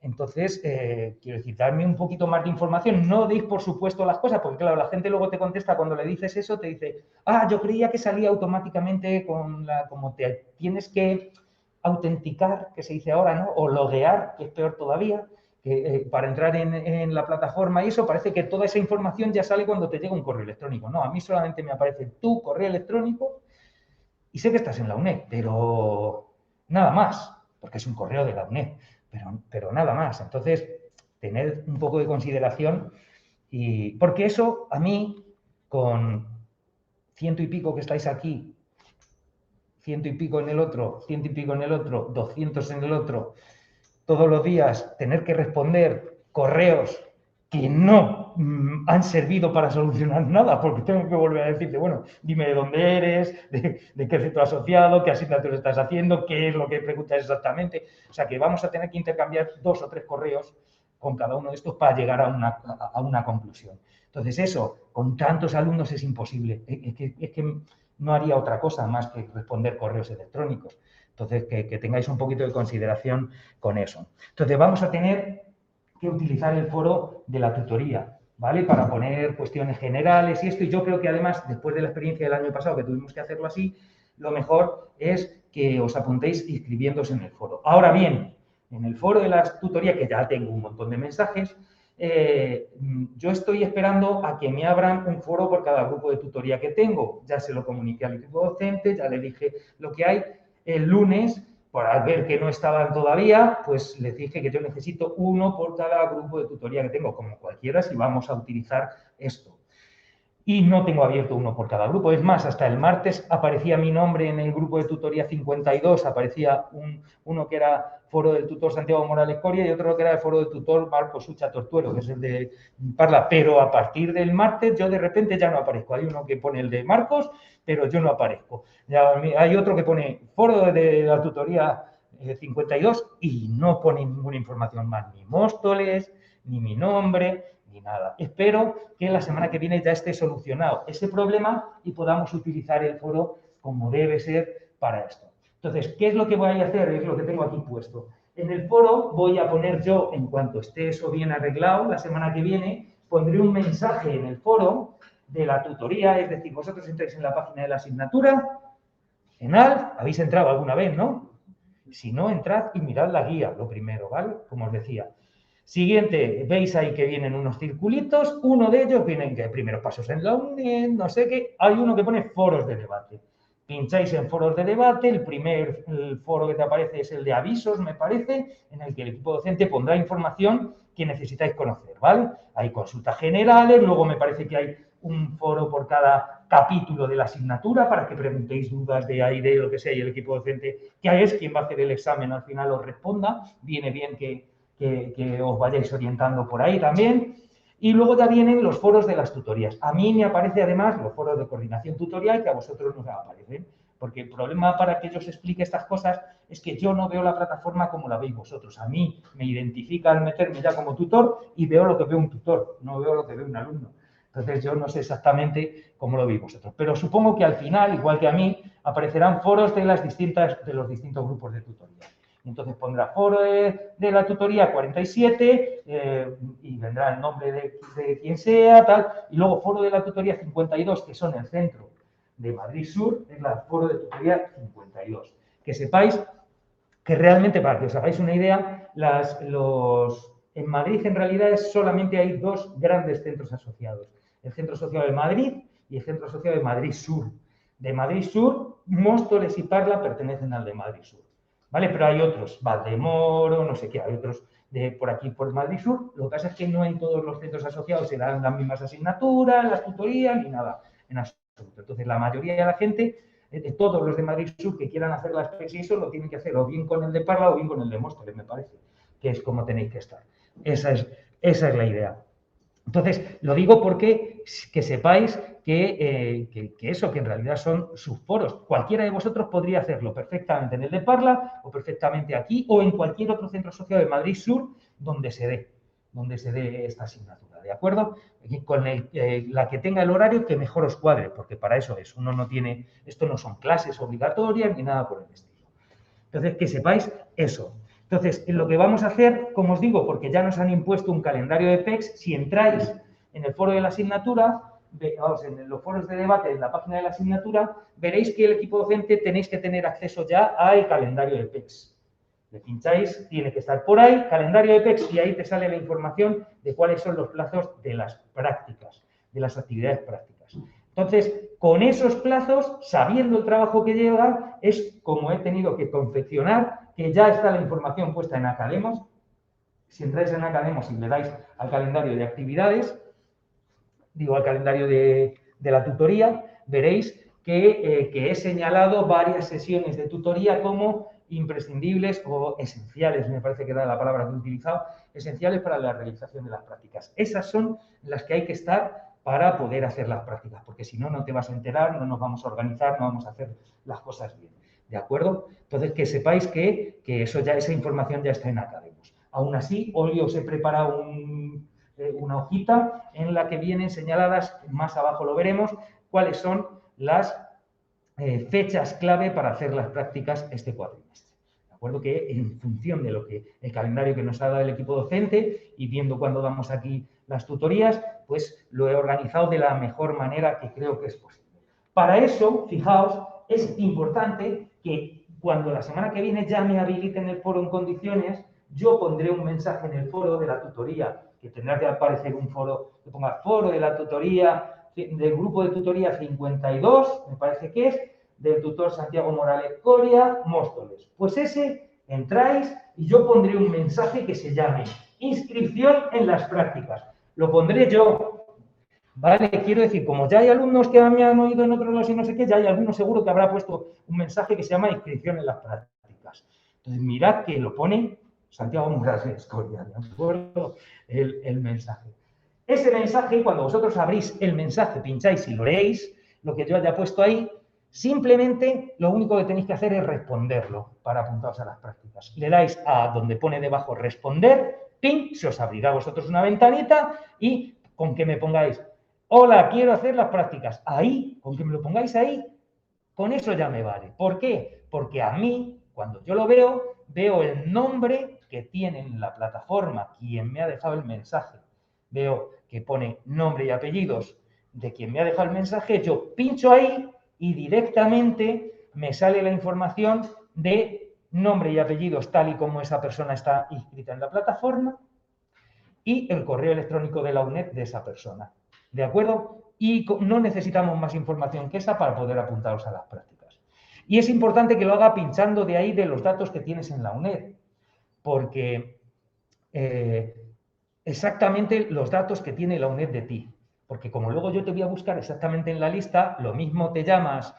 Entonces, quiero decir, darme un poquito más de información. No deis por supuesto las cosas, porque claro, la gente luego te contesta cuando le dices eso, te dice, yo creía que salía automáticamente como te tienes que autenticar, que se dice ahora, ¿no? O loguear, que es peor todavía, que para entrar en la plataforma y eso, parece que toda esa información ya sale cuando te llega un correo electrónico. No, a mí solamente me aparece tu correo electrónico y sé que estás en la UNED, pero nada más, porque es un correo de la UNED. Pero nada más. Entonces, tened un poco de consideración porque eso a mí, con 100 y pico que estáis aquí, 100 y pico en el otro, 100 y pico en el otro, 200 en el otro, todos los días tener que responder correos que no han servido para solucionar nada, porque tengo que volver a decirte, bueno, dime de dónde eres, de qué centro asociado, qué asignatura estás haciendo, qué es lo que preguntas exactamente. O sea, que vamos a tener que intercambiar 2 o 3 correos con cada uno de estos para llegar a una conclusión. Entonces eso, con tantos alumnos es imposible. Es que no haría otra cosa más que responder correos electrónicos. Entonces, que tengáis un poquito de consideración con eso. Entonces, vamos a tener que utilizar el foro de la tutoría, ¿vale? Para poner cuestiones generales y esto. Y yo creo que además, después de la experiencia del año pasado, que tuvimos que hacerlo así, lo mejor es que os apuntéis inscribiéndose en el foro. Ahora bien, en el foro de la tutoría, que ya tengo un montón de mensajes, yo estoy esperando a que me abran un foro por cada grupo de tutoría que tengo. Ya se lo comuniqué al equipo docente, ya le dije lo que hay. El lunes, para ver que no estaban todavía, pues les dije que yo necesito uno por cada grupo de tutoría que tengo, como cualquiera, si vamos a utilizar esto. Y no tengo abierto uno por cada grupo. Es más, hasta el martes aparecía mi nombre en el grupo de tutoría 52, aparecía uno que era foro del tutor Santiago Morales Coria y otro que era el foro del tutor Marcos Ucha Tortuero, que es el de Parla. Pero a partir del martes yo de repente ya no aparezco. Hay uno que pone el de Marcos, pero yo no aparezco. Ya hay otro que pone foro de la tutoría 52 y no pone ninguna información más, ni Móstoles, ni mi nombre, ni nada. Espero que la semana que viene ya esté solucionado ese problema y podamos utilizar el foro como debe ser para esto. Entonces, ¿qué es lo que voy a hacer? Es lo que tengo aquí puesto. En el foro voy a poner yo, en cuanto esté eso bien arreglado, la semana que viene, pondré un mensaje en el foro de la tutoría, es decir, vosotros entráis en la página de la asignatura, en ALF, habéis entrado alguna vez, ¿no? Si no, entrad y mirad la guía, lo primero, ¿vale? Como os decía. Siguiente, veis ahí que vienen unos circulitos, uno de ellos vienen que primeros pasos en la UNED, no sé qué, hay uno que pone foros de debate. Pincháis en foros de debate, el foro que te aparece es el de avisos, me parece, en el que el equipo docente pondrá información que necesitáis conocer, ¿vale? Hay consultas generales, luego me parece que hay un foro por cada capítulo de la asignatura para que preguntéis dudas de ahí, de lo que sea, y el equipo docente, que es quien va a hacer el examen, al final os responda. Viene bien que os vayáis orientando por ahí también. Y luego ya vienen los foros de las tutorías. A mí me aparece además los foros de coordinación tutorial que a vosotros no os aparecen, porque el problema para que yo os explique estas cosas es que yo no veo la plataforma como la veis vosotros. A mí me identifica al meterme ya como tutor y veo lo que ve un tutor, no veo lo que ve un alumno. Entonces yo no sé exactamente cómo lo veis vosotros, pero supongo que al final, igual que a mí, aparecerán foros de los distintos grupos de tutoría. Entonces pondrá foro de la tutoría 47 y vendrá el nombre de quien sea, tal, y luego foro de la tutoría 52, que son el centro de Madrid Sur, es el foro de tutoría 52. Que sepáis que realmente, para que os hagáis una idea, en Madrid en realidad solamente hay dos grandes centros asociados. El Centro Asociado de Madrid y el Centro Asociado de Madrid Sur. De Madrid Sur, Móstoles y Parla pertenecen al de Madrid Sur. ¿Vale? Pero hay otros, Valdemoro, no sé qué, hay otros por aquí, por Madrid Sur. Lo que pasa es que no en todos los centros asociados se dan las mismas asignaturas, las tutorías, ni nada, en absoluto. Entonces, la mayoría de la gente, de todos los de Madrid Sur que quieran hacer la especie, eso lo tienen que hacer o bien con el de Parla o bien con el de Móstoles, me parece, que es como tenéis que estar. Esa es la idea. Entonces, lo digo porque que sepáis que eso, que en realidad son sus foros. Cualquiera de vosotros podría hacerlo perfectamente en el de Parla o perfectamente aquí o en cualquier otro centro asociado de Madrid Sur donde se dé esta asignatura, ¿de acuerdo? Con la que tenga el horario que mejor os cuadre, porque para eso es. Uno no tiene, esto no son clases obligatorias ni nada por el estilo. Entonces, que sepáis eso. Entonces, lo que vamos a hacer, como os digo, porque ya nos han impuesto un calendario de PECs, si entráis en el foro de la asignatura, en los foros de debate en la página de la asignatura, veréis que el equipo docente tenéis que tener acceso ya al calendario de PECs. Le pincháis, tiene que estar por ahí, calendario de PECs, y ahí te sale la información de cuáles son los plazos de las prácticas, de las actividades prácticas. Entonces, con esos plazos, sabiendo el trabajo que lleva, es como he tenido que confeccionar, que ya está la información puesta en Academos. Si entráis en Academos y le dais al calendario de actividades, digo al calendario de la tutoría, veréis que he señalado varias sesiones de tutoría como imprescindibles o esenciales, me parece que era la palabra que he utilizado, esenciales para la realización de las prácticas. Esas son las que hay que estar para poder hacer las prácticas, porque si no, no te vas a enterar, no nos vamos a organizar, no vamos a hacer las cosas bien, ¿de acuerdo? Entonces, que sepáis que esa información ya está en Academos. Aún así, hoy os he preparado una hojita en la que vienen señaladas, más abajo lo veremos, cuáles son las fechas clave para hacer las prácticas este cuatrimestre. De acuerdo que en función de lo que el calendario que nos ha dado el equipo docente y viendo cuándo damos aquí las tutorías, pues lo he organizado de la mejor manera que creo que es posible. Para eso, fijaos, es importante que cuando la semana que viene ya me habiliten el foro en condiciones, yo pondré un mensaje en el foro de la tutoría, que tendrá que aparecer un foro que ponga foro de la tutoría, del grupo de tutoría 52, me parece que es, del tutor Santiago Morales Coria, Móstoles. Pues ese, entráis y yo pondré un mensaje que se llame inscripción en las prácticas. Lo pondré yo, ¿vale? Quiero decir, como ya hay alumnos que me han oído en otros lados y no sé qué, ya hay alguno seguro que habrá puesto un mensaje que se llama inscripción en las prácticas. Entonces, mirad que lo pone Santiago Morales Coria, ¿de acuerdo? El mensaje. Ese mensaje, cuando vosotros abrís el mensaje, pincháis y lo leéis, lo que yo haya puesto ahí, simplemente lo único que tenéis que hacer es responderlo para apuntaros a las prácticas. Le dais a donde pone debajo responder, ping, se os abrirá a vosotros una ventanita y con que me pongáis, hola, quiero hacer las prácticas. Ahí, con que me lo pongáis ahí, con eso ya me vale. ¿Por qué? Porque a mí, cuando yo lo veo, veo el nombre que tiene en la plataforma quien me ha dejado el mensaje. Veo que pone nombre y apellidos de quien me ha dejado el mensaje, yo pincho ahí y directamente me sale la información de nombre y apellidos tal y como esa persona está inscrita en la plataforma y el correo electrónico de la UNED de esa persona. ¿De acuerdo? Y no necesitamos más información que esa para poder apuntaros a las prácticas. Y es importante que lo haga pinchando de ahí de los datos que tienes en la UNED, porque exactamente los datos que tiene la UNED de ti. Porque como luego yo te voy a buscar exactamente en la lista, lo mismo te llamas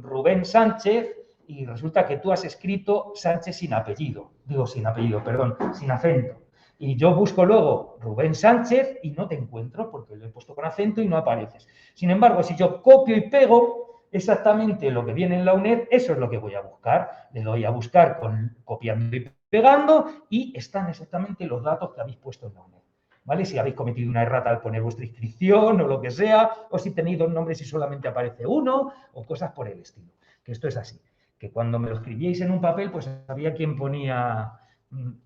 Rubén Sánchez y resulta que tú has escrito Sánchez sin apellido. Digo, sin apellido, perdón, sin acento. Y yo busco luego Rubén Sánchez y no te encuentro porque lo he puesto con acento y no apareces. Sin embargo, si yo copio y pego exactamente lo que viene en la UNED, eso es lo que voy a buscar. Le doy a buscar copiando y pegando y están exactamente los datos que habéis puesto en la UNED. ¿Vale? Si habéis cometido una errata al poner vuestra inscripción o lo que sea, o si tenéis dos nombres y solamente aparece uno, o cosas por el estilo. Que esto es así. Que cuando me lo escribíais en un papel, pues había quien ponía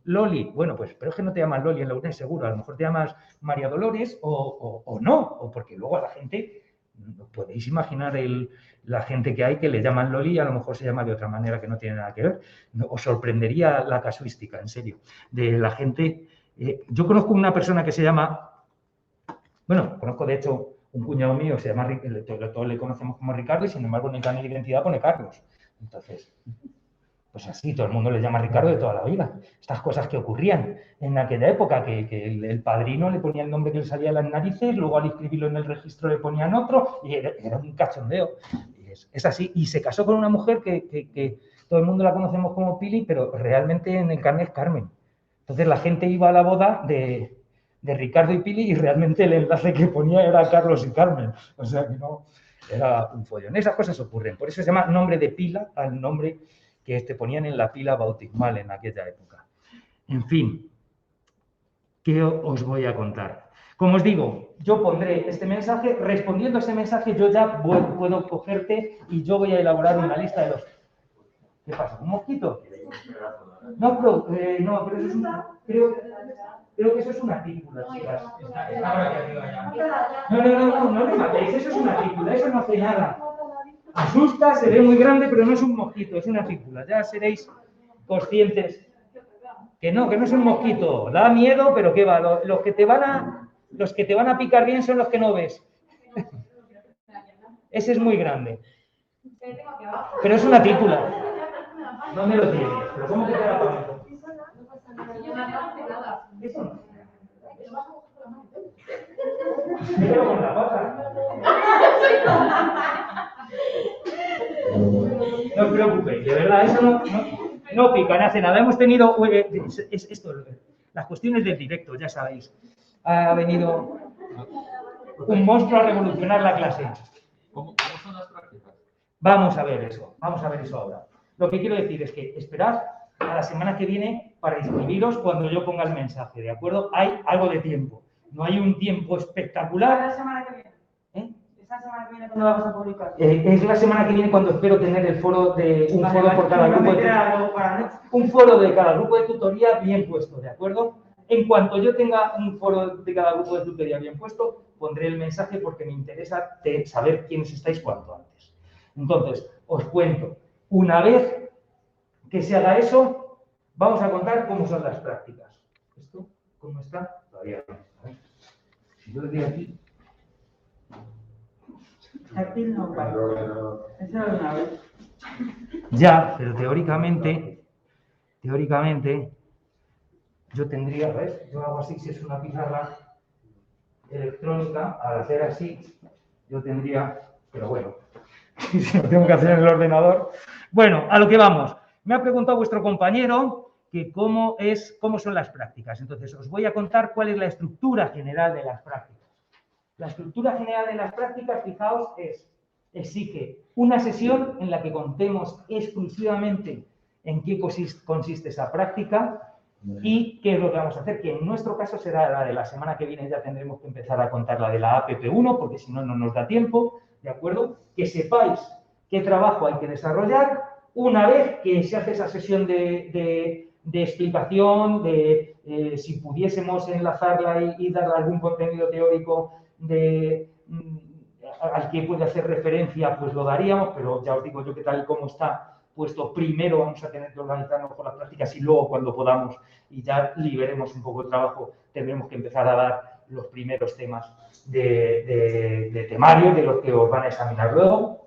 Loli. Bueno, pues, pero es que no te llamas Loli en la UNED, seguro. A lo mejor te llamas María Dolores o no, o porque luego a la gente, podéis imaginar la gente que hay que le llaman Loli y a lo mejor se llama de otra manera que no tiene nada que ver. Os sorprendería la casuística, en serio, de la gente. Yo conozco una persona que se llama, bueno, conozco de hecho un cuñado mío, se llama, todos le conocemos como Ricardo y sin embargo en el carnet de identidad pone Carlos. Entonces, pues así, todo el mundo le llama Ricardo de toda la vida. Estas cosas que ocurrían en aquella época, que el padrino le ponía el nombre que le salía de las narices, luego al inscribirlo en el registro le ponían otro y era un cachondeo. Y es así. Y se casó con una mujer que todo el mundo la conocemos como Pili, pero realmente en el carnet es Carmen. Entonces la gente iba a la boda de Ricardo y Pili y realmente el enlace que ponía era Carlos y Carmen. O sea que no, era un follón. Esas cosas ocurren. Por eso se llama nombre de pila al nombre que ponían en la pila bautismal en aquella época. En fin, ¿qué os voy a contar? Como os digo, yo pondré este mensaje, respondiendo a ese mensaje yo ya puedo cogerte y yo voy a elaborar una lista de los... ¿Qué pasa? ¿Un mosquito? No, pero eso es una... Creo que eso es una tícula, chicas. No me matéis, eso es una tícula, eso no hace nada. Asusta, se ve muy grande, pero no es un mosquito, es una tícula. Ya seréis conscientes que no es un mosquito. Da miedo, pero ¿qué va? Los que te van a picar bien son los que no ves. Ese es muy grande. Pero es una tícula. ¿Dónde lo tienes? ¿Pero cómo que te da pánico? Eso no. Me quedo con la pata. No os preocupéis, de verdad, eso no pica, no hace nada. Hemos tenido, las cuestiones del directo, ya sabéis. Ha venido un monstruo a revolucionar la clase. ¿Cómo son las prácticas? Vamos a ver eso ahora. Lo que quiero decir es que esperad a la semana que viene para inscribiros cuando yo ponga el mensaje, ¿de acuerdo? Hay algo de tiempo. No hay un tiempo espectacular. ¿La semana que viene? ¿Eh? ¿Esta semana que viene cuándo la vas a publicar? Es la semana que viene cuando espero tener el foro de un Vale, foro vale, por cada me grupo de meterá luego para un foro de cada grupo de tutoría bien puesto, ¿de acuerdo? En cuanto yo tenga un foro de cada grupo de tutoría bien puesto, pondré el mensaje porque me interesa saber quiénes estáis cuanto antes. Entonces, os cuento, una vez que se haga eso, vamos a contar cómo son las prácticas. ¿Esto cómo está? Todavía no. ¿Vale? Si yo le doy aquí... Aquí no, vale. Eso es una vez. Ya, pero teóricamente, yo tendría, ¿ves? Yo hago así, si es una pizarra electrónica, al hacer así, yo tendría, pero bueno, si lo tengo que hacer en el ordenador. Bueno, a lo que vamos. Me ha preguntado vuestro compañero que cómo son las prácticas. Entonces, os voy a contar cuál es la estructura general de las prácticas. La estructura general de las prácticas, fijaos, exige una sesión en la que contemos exclusivamente en qué consiste esa práctica y qué es lo que vamos a hacer, que en nuestro caso será la de la semana que viene, ya tendremos que empezar a contar la de la APP1, porque si no, no nos da tiempo, ¿de acuerdo? Que sepáis qué trabajo hay que desarrollar una vez que se hace esa sesión de explicación, si pudiésemos enlazarla y darle algún contenido teórico al que puede hacer referencia, pues lo daríamos, pero ya os digo yo que tal y como está puesto, primero vamos a tener que organizarnos con las prácticas y luego cuando podamos y ya liberemos un poco el trabajo, tendremos que empezar a dar los primeros temas de temario, de los que os van a examinar luego.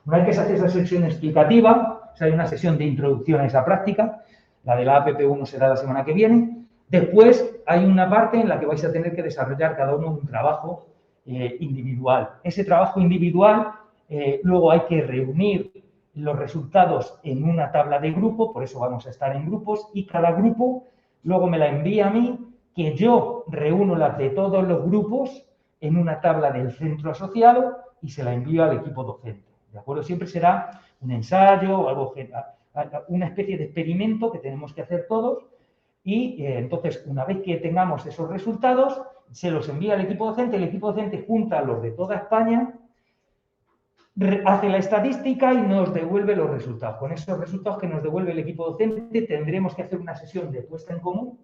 Una vez que se hace esa sesión explicativa, o sea, hay una sesión de introducción a esa práctica, la de la APP1 será la semana que viene. Después hay una parte en la que vais a tener que desarrollar cada uno un trabajo individual. Ese trabajo individual, luego hay que reunir los resultados en una tabla de grupo, por eso vamos a estar en grupos, y cada grupo luego me la envía a mí, que yo reúno las de todos los grupos en una tabla del centro asociado y se la envío al equipo docente. ¿De acuerdo? Siempre será un ensayo o algo, una especie de experimento que tenemos que hacer todos y entonces una vez que tengamos esos resultados se los envía al equipo docente, el equipo docente junta a los de toda España, hace la estadística y nos devuelve los resultados. Con esos resultados que nos devuelve el equipo docente tendremos que hacer una sesión de puesta en común,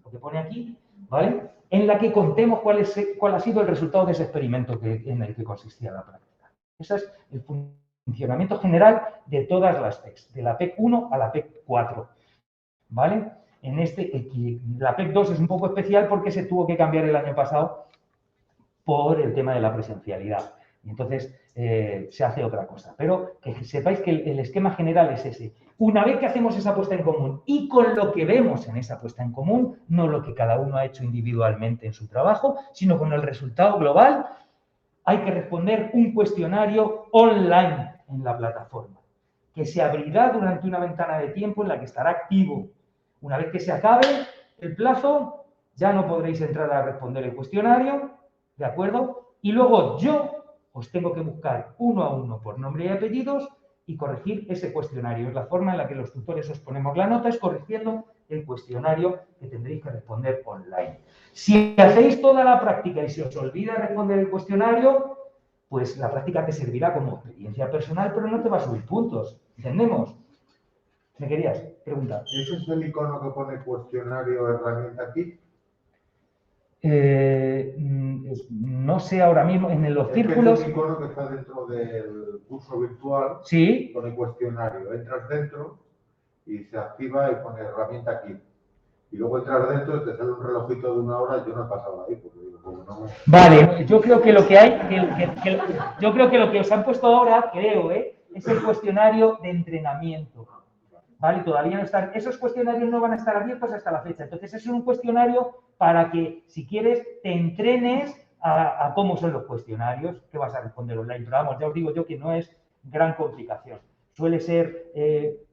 lo que pone aquí, ¿vale? En la que contemos cuál ha sido el resultado de ese experimento en el que consistía la práctica. Ese es el funcionamiento general de todas las PECs, de la PEC 1 a la PEC 4, ¿vale? La PEC 2 es un poco especial porque se tuvo que cambiar el año pasado por el tema de la presencialidad. Y entonces se hace otra cosa. Pero que sepáis que el esquema general es ese. Una vez que hacemos esa puesta en común y con lo que vemos en esa puesta en común, no lo que cada uno ha hecho individualmente en su trabajo, sino con el resultado global, hay que responder un cuestionario online en la plataforma, que se abrirá durante una ventana de tiempo en la que estará activo. Una vez que se acabe el plazo, ya no podréis entrar a responder el cuestionario, ¿de acuerdo? Y luego yo os tengo que buscar uno a uno por nombre y apellidos y corregir ese cuestionario. Es la forma en la que los tutores os ponemos la nota, es corrigiendo el cuestionario que tendréis que responder online. Si hacéis toda la práctica y se os olvida responder el cuestionario, pues la práctica te servirá como experiencia personal, pero no te va a subir puntos. ¿Entendemos? ¿Me querías preguntar? ¿Ese es el icono que pone cuestionario herramienta aquí? No sé ahora mismo, en los círculos... Es el icono que está dentro del curso virtual. Sí. Pone cuestionario. Entras dentro y se activa y pone herramienta aquí. Y luego entras dentro y te sale un relojito de 1 hora. Yo no he pasado ahí porque digo, como no... Vale, yo creo que lo que hay, yo creo que lo que os han puesto ahora, es el cuestionario de entrenamiento. ¿Vale? Todavía no están, esos cuestionarios no van a estar abiertos hasta la fecha. Entonces, es un cuestionario para que, si quieres, te entrenes a cómo son los cuestionarios que vas a responder online. Pero vamos, ya os digo yo que no es gran complicación. Suele ser,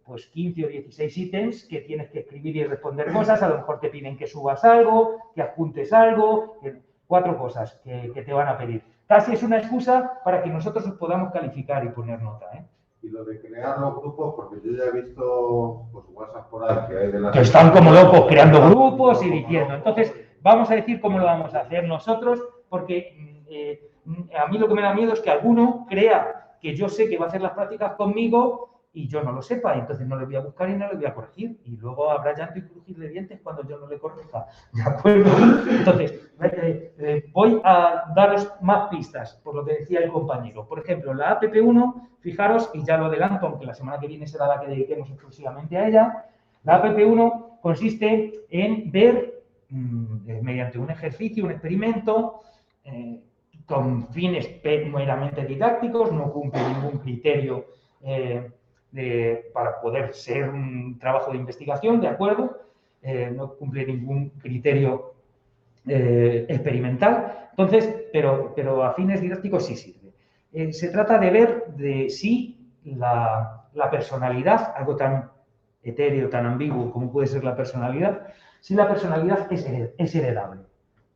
pues, 15 o 16 ítems que tienes que escribir y responder cosas. A lo mejor te piden que subas algo, que adjuntes algo, 4 cosas que te van a pedir. Casi es una excusa para que nosotros os podamos calificar y poner nota, ¿eh? Y lo de crear los grupos, porque yo ya he visto pues, WhatsApp por rural que hay de la... Que están como locos creando grupos y diciendo. Entonces, vamos a decir cómo lo vamos a hacer nosotros, porque a mí lo que me da miedo es que alguno crea que yo sé que va a hacer las prácticas conmigo y yo no lo sepa, y entonces no le voy a buscar y no le voy a corregir. Y luego habrá llanto y crujir de dientes cuando yo no le corrija. ¿De acuerdo? Entonces, voy a daros más pistas, por lo que decía el compañero. Por ejemplo, la APP1, fijaros, y ya lo adelanto, aunque la semana que viene será la que dediquemos exclusivamente a ella, la APP1 consiste en ver, mediante un ejercicio, un experimento, con fines meramente didácticos, no cumple ningún criterio para poder ser un trabajo de investigación, ¿de acuerdo? No cumple ningún criterio experimental, entonces, pero a fines didácticos sí sirve. Se trata de ver de si la personalidad, algo tan etéreo, tan ambiguo como puede ser la personalidad, si la personalidad es heredable,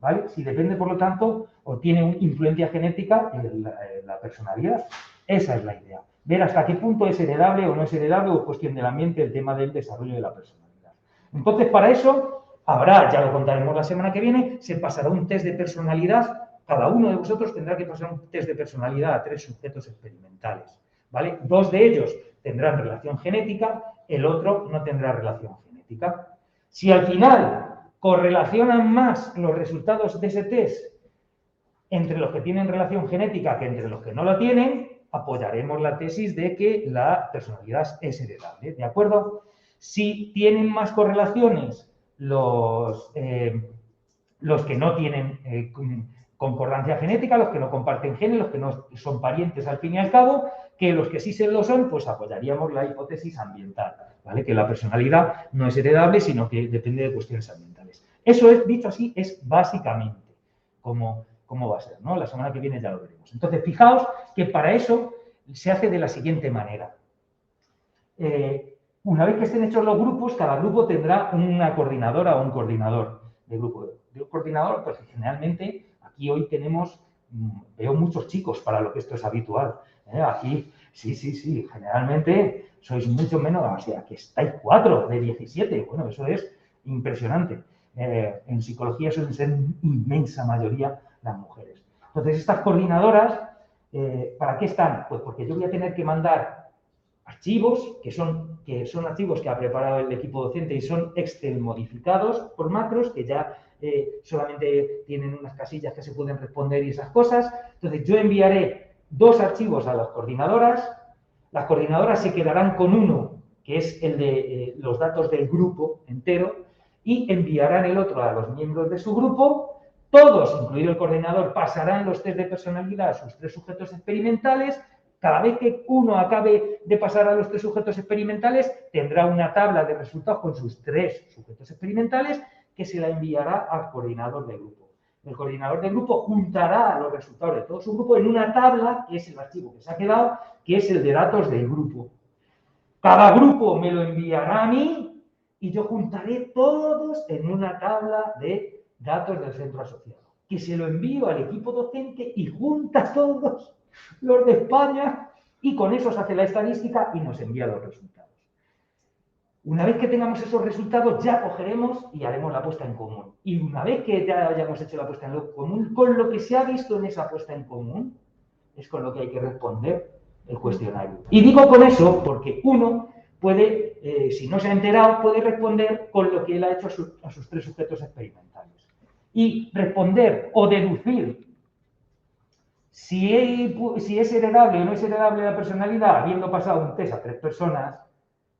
¿vale? Si depende, por lo tanto, o tiene una influencia genética en la personalidad. Esa es la idea. Ver hasta qué punto es heredable o no es heredable, o cuestión del ambiente, el tema del desarrollo de la personalidad. Entonces, para eso habrá, ya lo contaremos la semana que viene, se pasará un test de personalidad. Cada uno de vosotros tendrá que pasar un test de personalidad a 3 sujetos experimentales, ¿vale? 2 de ellos tendrán relación genética, el otro no tendrá relación genética. Si al final correlacionan más los resultados de ese test entre los que tienen relación genética que entre los que no la tienen, apoyaremos la tesis de que la personalidad es heredable, ¿de acuerdo? Si tienen más correlaciones los que no tienen concordancia genética, los que no comparten genes, los que no son parientes al fin y al cabo, que los que sí se lo son, pues apoyaríamos la hipótesis ambiental, ¿vale? Que la personalidad no es heredable, sino que depende de cuestiones ambientales. Eso es, dicho así, es básicamente cómo va a ser, ¿no? La semana que viene ya lo veremos. Entonces, fijaos que para eso se hace de la siguiente manera. Una vez que estén hechos los grupos, cada grupo tendrá una coordinadora o un coordinador de grupo. De un coordinador, pues generalmente aquí hoy tenemos, veo muchos chicos para lo que esto es habitual. Aquí, sí, generalmente sois mucho menos, o sea, que estáis 4 de 17. Bueno, eso es impresionante. En psicología suelen ser inmensa mayoría las mujeres. Entonces, estas coordinadoras, ¿para qué están? Pues porque yo voy a tener que mandar archivos, que son archivos que ha preparado el equipo docente y son Excel modificados por macros, que ya solamente tienen unas casillas que se pueden responder y esas cosas. Entonces, yo enviaré 2 archivos a las coordinadoras se quedarán con uno, que es el de los datos del grupo entero, y enviarán el otro a los miembros de su grupo. Todos, incluido el coordinador, pasarán los test de personalidad a sus 3 sujetos experimentales. Cada vez que uno acabe de pasar a los 3 sujetos experimentales, tendrá una tabla de resultados con sus 3 sujetos experimentales que se la enviará al coordinador del grupo. El coordinador del grupo juntará los resultados de todo su grupo en una tabla, que es el archivo que se ha quedado, que es el de datos del grupo. Cada grupo me lo enviará a mí y yo juntaré todos en una tabla de datos del centro asociado, que se lo envío al equipo docente y junta todos los de España y con eso se hace la estadística y nos envía los resultados. Una vez que tengamos esos resultados ya cogeremos y haremos la puesta en común. Y una vez que ya hayamos hecho la puesta en común, con lo que se ha visto en esa puesta en común, es con lo que hay que responder el cuestionario. Y digo con eso porque uno puede, si no se ha enterado, puede responder con lo que él ha hecho a sus 3 sujetos experimentales. Y responder o deducir si es heredable o no es heredable la personalidad, habiendo pasado un test a 3 personas,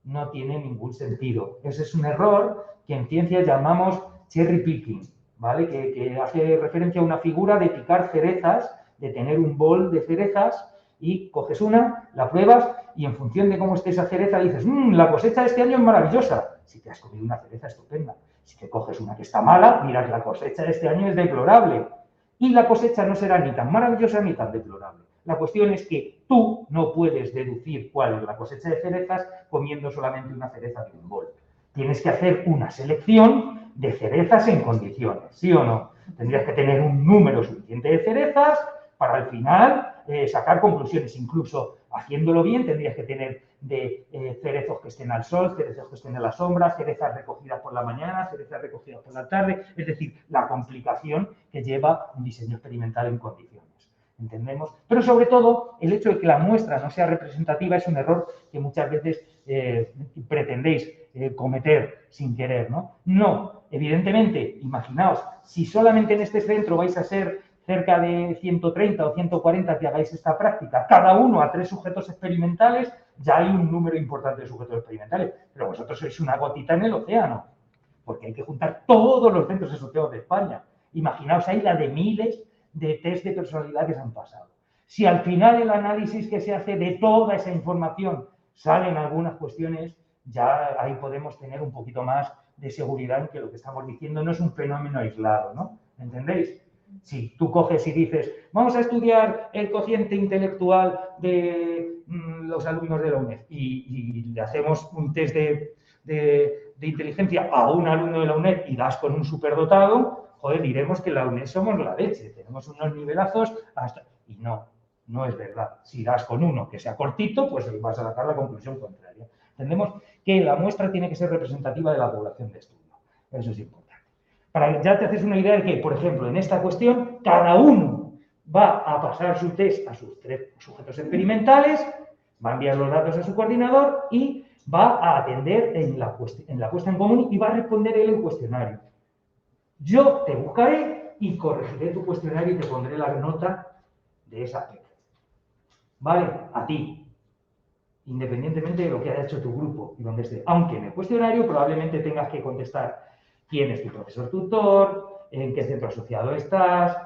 no tiene ningún sentido. Ese es un error que en ciencia llamamos cherry picking, ¿vale? Que hace referencia a una figura de picar cerezas, de tener un bol de cerezas y coges una, la pruebas y en función de cómo esté esa cereza dices, la cosecha de este año es maravillosa. Si te has comido una cereza estupenda. Si te coges una que está mala, miras, la cosecha de este año es deplorable. Y la cosecha no será ni tan maravillosa ni tan deplorable. La cuestión es que tú no puedes deducir cuál es la cosecha de cerezas comiendo solamente una cereza de un bol. Tienes que hacer una selección de cerezas en condiciones, ¿sí o no? Tendrías que tener un número suficiente de cerezas para al final sacar conclusiones. Incluso haciéndolo bien tendrías que tener cerezos que estén al sol, cerezos que estén en la sombra, cerezas recogidas por la mañana, cerezas recogidas por la tarde, es decir, la complicación que lleva un diseño experimental en condiciones. ¿Entendemos? Pero sobre todo, el hecho de que la muestra no sea representativa es un error que muchas veces pretendéis cometer sin querer, ¿no? No, evidentemente, imaginaos, si solamente en este centro vais a ser cerca de 130 o 140 que hagáis esta práctica, cada uno a 3 sujetos experimentales, ya hay un número importante de sujetos experimentales, pero vosotros sois una gotita en el océano, porque hay que juntar todos los centros asociados de España. Imaginaos ahí la de miles de test de personalidad que se han pasado. Si al final el análisis que se hace de toda esa información salen algunas cuestiones, ya ahí podemos tener un poquito más de seguridad en que lo que estamos diciendo no es un fenómeno aislado, ¿no? ¿Entendéis? Si tú coges y dices, vamos a estudiar el cociente intelectual de los alumnos de la UNED y le hacemos un test de inteligencia a un alumno de la UNED y das con un superdotado, joder, diremos que la UNED somos la leche, tenemos unos nivelazos hasta... Y no es verdad. Si das con uno que sea cortito, pues vas a sacar la conclusión contraria. Entendemos que la muestra tiene que ser representativa de la población de estudio. Eso es importante. Para ya te haces una idea de que, por ejemplo, en esta cuestión, cada uno va a pasar su test a sus 3 sujetos experimentales, va a enviar los datos a su coordinador y va a atender en la puesta en común y va a responder él el cuestionario. Yo te buscaré y corregiré tu cuestionario y te pondré la nota de esa PEC. ¿Vale? A ti. Independientemente de lo que haya hecho tu grupo y donde esté. Aunque en el cuestionario probablemente tengas que contestar quién es tu profesor tutor, en qué centro asociado estás,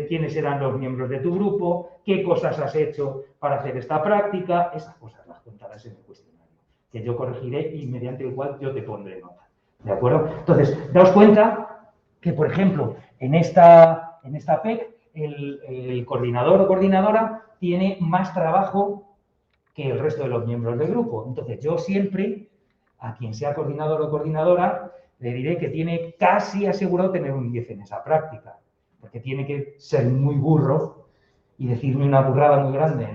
quiénes serán los miembros de tu grupo, qué cosas has hecho para hacer esta práctica. Esas cosas las contarás en el cuestionario, que yo corregiré y mediante el cual yo te pondré nota. ¿De acuerdo? Entonces, daos cuenta que, por ejemplo, en esta PEC, el coordinador o coordinadora tiene más trabajo que el resto de los miembros del grupo. Entonces, yo siempre, a quien sea coordinador o coordinadora, le diré que tiene casi asegurado tener un 10 en esa práctica, porque tiene que ser muy burro y decirme una burrada muy grande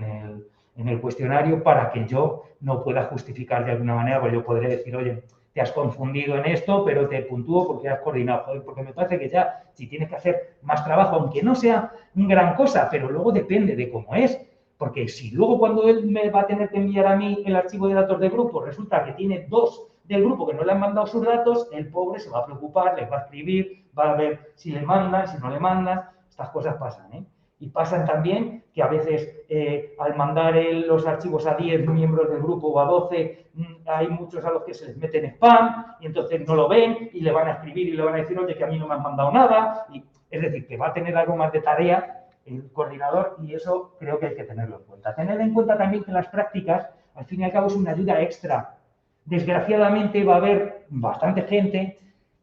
en el cuestionario para que yo no pueda justificar de alguna manera, porque yo podré decir, oye, te has confundido en esto, pero te puntúo porque has coordinado. Joder, porque me parece que ya, si tienes que hacer más trabajo, aunque no sea gran cosa, pero luego depende de cómo es. Porque si luego cuando él me va a tener que enviar a mí el archivo de datos del grupo, resulta que tiene 2 del grupo que no le han mandado sus datos, el pobre se va a preocupar, les va a escribir, va a ver si le mandan, si no le mandan. Estas cosas pasan, ¿eh? Y pasan también que a veces al mandar los archivos a 10 miembros del grupo o a 12, hay muchos a los que se les mete en spam y entonces no lo ven y le van a escribir y le van a decir, oye, que a mí no me han mandado nada. Y, es decir, que va a tener algo más de tarea el coordinador y eso creo que hay que tenerlo en cuenta. Tener en cuenta también que las prácticas, al fin y al cabo, es una ayuda extra. Desgraciadamente va a haber bastante gente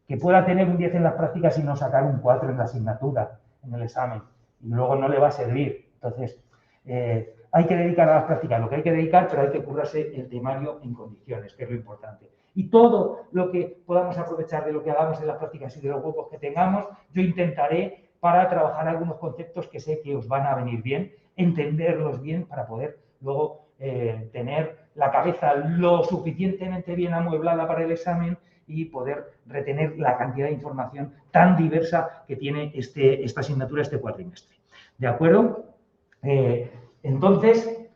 que pueda tener un 10 en las prácticas y no sacar un 4 en la asignatura, en el examen. Y luego no le va a servir. Entonces, hay que dedicar a las prácticas lo que hay que dedicar, pero hay que currarse el temario en condiciones, que es lo importante. Y todo lo que podamos aprovechar de lo que hagamos en las prácticas y de los huecos que tengamos, yo intentaré para trabajar algunos conceptos que sé que os van a venir bien, entenderlos bien para poder luego tener la cabeza lo suficientemente bien amueblada para el examen y poder retener la cantidad de información tan diversa que tiene esta asignatura, este cuatrimestre. ¿De acuerdo? Entonces,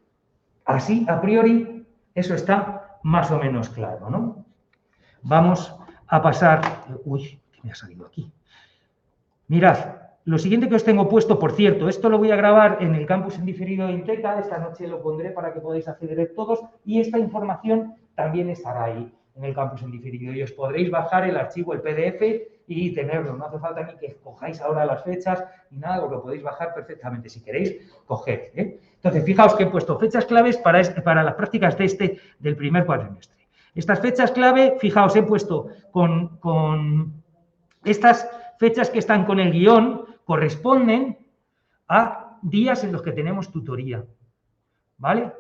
así, a priori, eso está más o menos claro, ¿no? Vamos a pasar... Uy, ¿qué me ha salido aquí? Mirad, lo siguiente que os tengo puesto, por cierto, esto lo voy a grabar en el campus en diferido de Inteca, esta noche lo pondré para que podáis acceder todos y esta información también estará ahí en el campus en diferido y os podréis bajar el archivo, el PDF y tenerlo. No hace falta ni que escojáis ahora las fechas ni nada, os lo podéis bajar perfectamente si queréis coger, ¿eh? Entonces, fijaos que he puesto fechas claves para las prácticas del primer cuatrimestre. Estas fechas clave, fijaos, he puesto con estas fechas que están con el guión, corresponden a días en los que tenemos tutoría, ¿vale?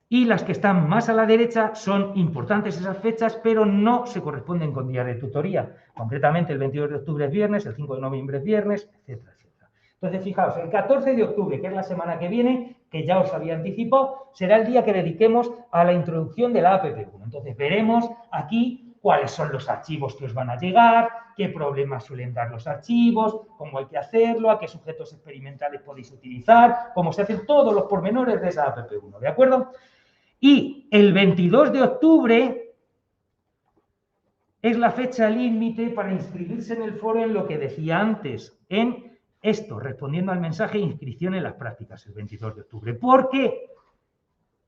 Y las que están más a la derecha son importantes esas fechas, pero no se corresponden con días de tutoría. Concretamente, el 22 de octubre es viernes, el 5 de noviembre es viernes, etcétera, etcétera. Entonces, fijaos, el 14 de octubre, que es la semana que viene, que ya os había anticipado, será el día que dediquemos a la introducción de la APP1. Entonces, veremos aquí cuáles son los archivos que os van a llegar, qué problemas suelen dar los archivos, cómo hay que hacerlo, a qué sujetos experimentales podéis utilizar, cómo se hacen todos los pormenores de esa APP1, ¿de acuerdo? Y el 22 de octubre es la fecha límite para inscribirse en el foro en lo que decía antes, en esto, respondiendo al mensaje de inscripción en las prácticas, el 22 de octubre. ¿Por qué?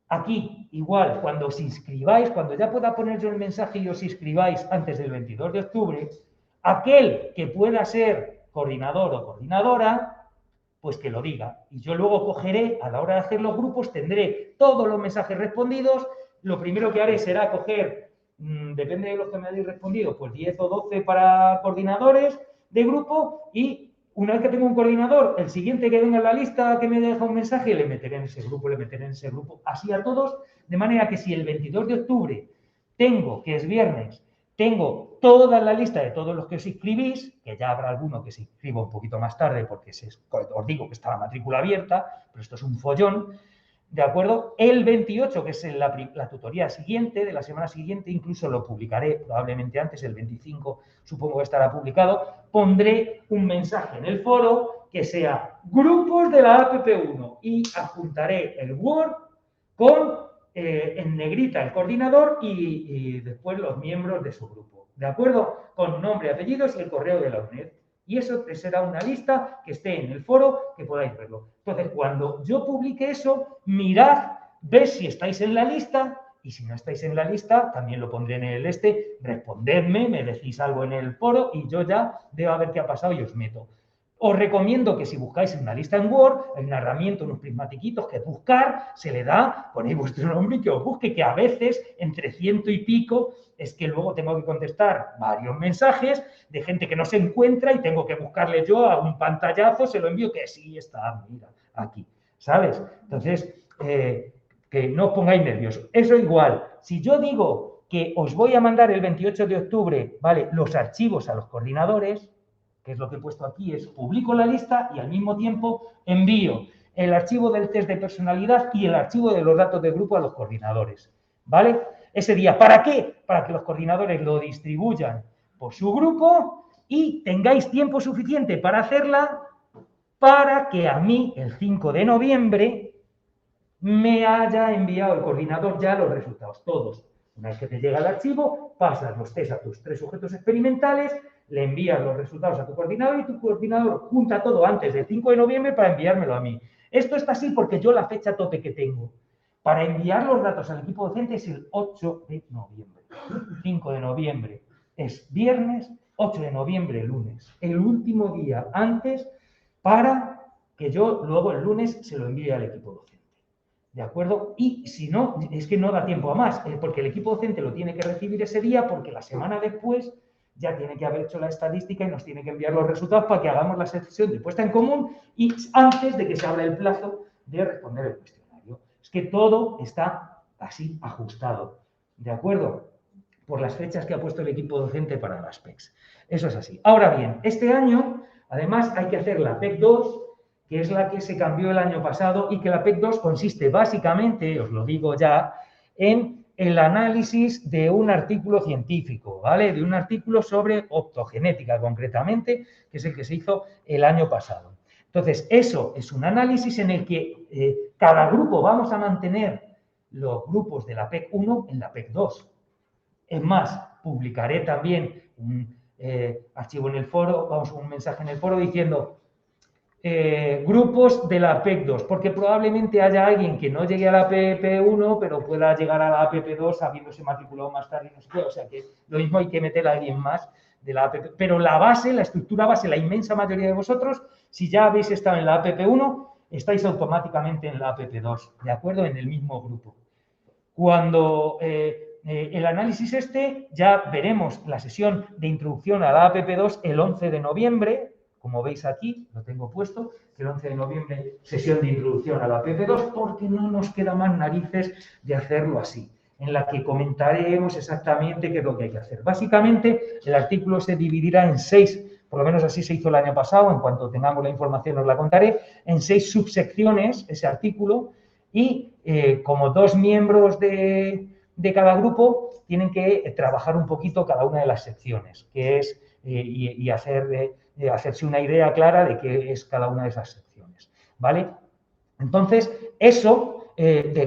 Aquí, igual, cuando os inscribáis, cuando ya pueda poner yo el mensaje y os inscribáis antes del 22 de octubre, aquel que pueda ser coordinador o coordinadora, pues que lo diga. Y yo luego cogeré, a la hora de hacer los grupos, tendré todos los mensajes respondidos. Lo primero que haré será coger, depende de los que me hayáis respondido, pues 10 o 12 para coordinadores de grupo y una vez que tengo un coordinador, el siguiente que venga en la lista que me haya dejado un mensaje, le meteré en ese grupo, así a todos, de manera que si el 22 de octubre tengo, que es viernes, tengo toda la lista de todos los que os inscribís, que ya habrá alguno que se inscriba un poquito más tarde porque os digo que está la matrícula abierta, pero esto es un follón, ¿de acuerdo? El 28, que es la tutoría siguiente, de la semana siguiente, incluso lo publicaré probablemente antes, el 25 supongo que estará publicado, pondré un mensaje en el foro que sea grupos de la APP1 y adjuntaré el Word con en negrita el coordinador y después los miembros de su grupo, ¿de acuerdo? Con nombre, apellidos y el correo de la UNED. Y eso será una lista que esté en el foro, que podáis verlo. Entonces, cuando yo publique eso, mirad, ved si estáis en la lista y si no estáis en la lista, también lo pondré en el respondedme, me decís algo en el foro y yo ya veo a ver qué ha pasado y os meto. Os recomiendo que si buscáis en una lista en Word, hay una herramienta, unos prismatiquitos que buscar, se le da, ponéis vuestro nombre y que os busque, que a veces, entre 100 y pico, es que luego tengo que contestar varios mensajes de gente que no se encuentra y tengo que buscarle yo a un pantallazo, se lo envío, que sí está, mira, aquí, ¿sabes? Entonces, que no os pongáis nerviosos. Eso igual, si yo digo que os voy a mandar el 28 de octubre, ¿vale?, los archivos a los coordinadores, que es lo que he puesto aquí, es publico la lista y al mismo tiempo envío el archivo del test de personalidad y el archivo de los datos de grupo a los coordinadores, ¿vale? Ese día, ¿para qué? Para que los coordinadores lo distribuyan por su grupo y tengáis tiempo suficiente para hacerla para que a mí, el 5 de noviembre, me haya enviado el coordinador ya los resultados, todos. Una vez que te llega el archivo, pasas los test a tus 3 sujetos experimentales, le envías los resultados a tu coordinador y tu coordinador junta todo antes del 5 de noviembre para enviármelo a mí. Esto está así porque yo la fecha tope que tengo para enviar los datos al equipo docente es el 8 de noviembre. 5 de noviembre es viernes, 8 de noviembre lunes. El último día antes para que yo luego el lunes se lo envíe al equipo docente. ¿De acuerdo? Y si no, es que no da tiempo a más, porque el equipo docente lo tiene que recibir ese día porque la semana después ya tiene que haber hecho la estadística y nos tiene que enviar los resultados para que hagamos la sesión de puesta en común y antes de que se abra el plazo de responder el cuestionario. Es que todo está así ajustado, ¿de acuerdo? Por las fechas que ha puesto el equipo docente para las PECs. Eso es así. Ahora bien, este año, además, hay que hacer la PEC 2, que es la que se cambió el año pasado y que la PEC 2 consiste básicamente, os lo digo ya, en el análisis de un artículo científico, ¿vale? De un artículo sobre optogenética, concretamente, que es el que se hizo el año pasado. Entonces, eso es un análisis en el que cada grupo vamos a mantener los grupos de la PEC 1 en la PEC 2. Es más, publicaré también un archivo en el foro, un mensaje en el foro diciendo grupos de la PEC 2, porque probablemente haya alguien que no llegue a la APP1, pero pueda llegar a la APP2 habiéndose matriculado más tarde, no sé qué, o sea que lo mismo hay que meter a alguien más de la APP, pero la base, la estructura base, la inmensa mayoría de vosotros, si ya habéis estado en la APP1, estáis automáticamente en la APP2, ¿de acuerdo? En el mismo grupo. Cuando el análisis ya veremos la sesión de introducción a la APP2 el 11 de noviembre, como veis aquí, lo tengo puesto, que el 11 de noviembre, sesión de introducción a la APP2, porque no nos queda más narices de hacerlo así, en la que comentaremos exactamente qué es lo que hay que hacer. Básicamente, el artículo se dividirá en 6 por lo menos así se hizo el año pasado, en cuanto tengamos la información os la contaré, en 6 subsecciones ese artículo y como 2 miembros de cada grupo tienen que trabajar un poquito cada una de las secciones, que es y hacerse una idea clara de qué es cada una de esas secciones, ¿vale? Entonces,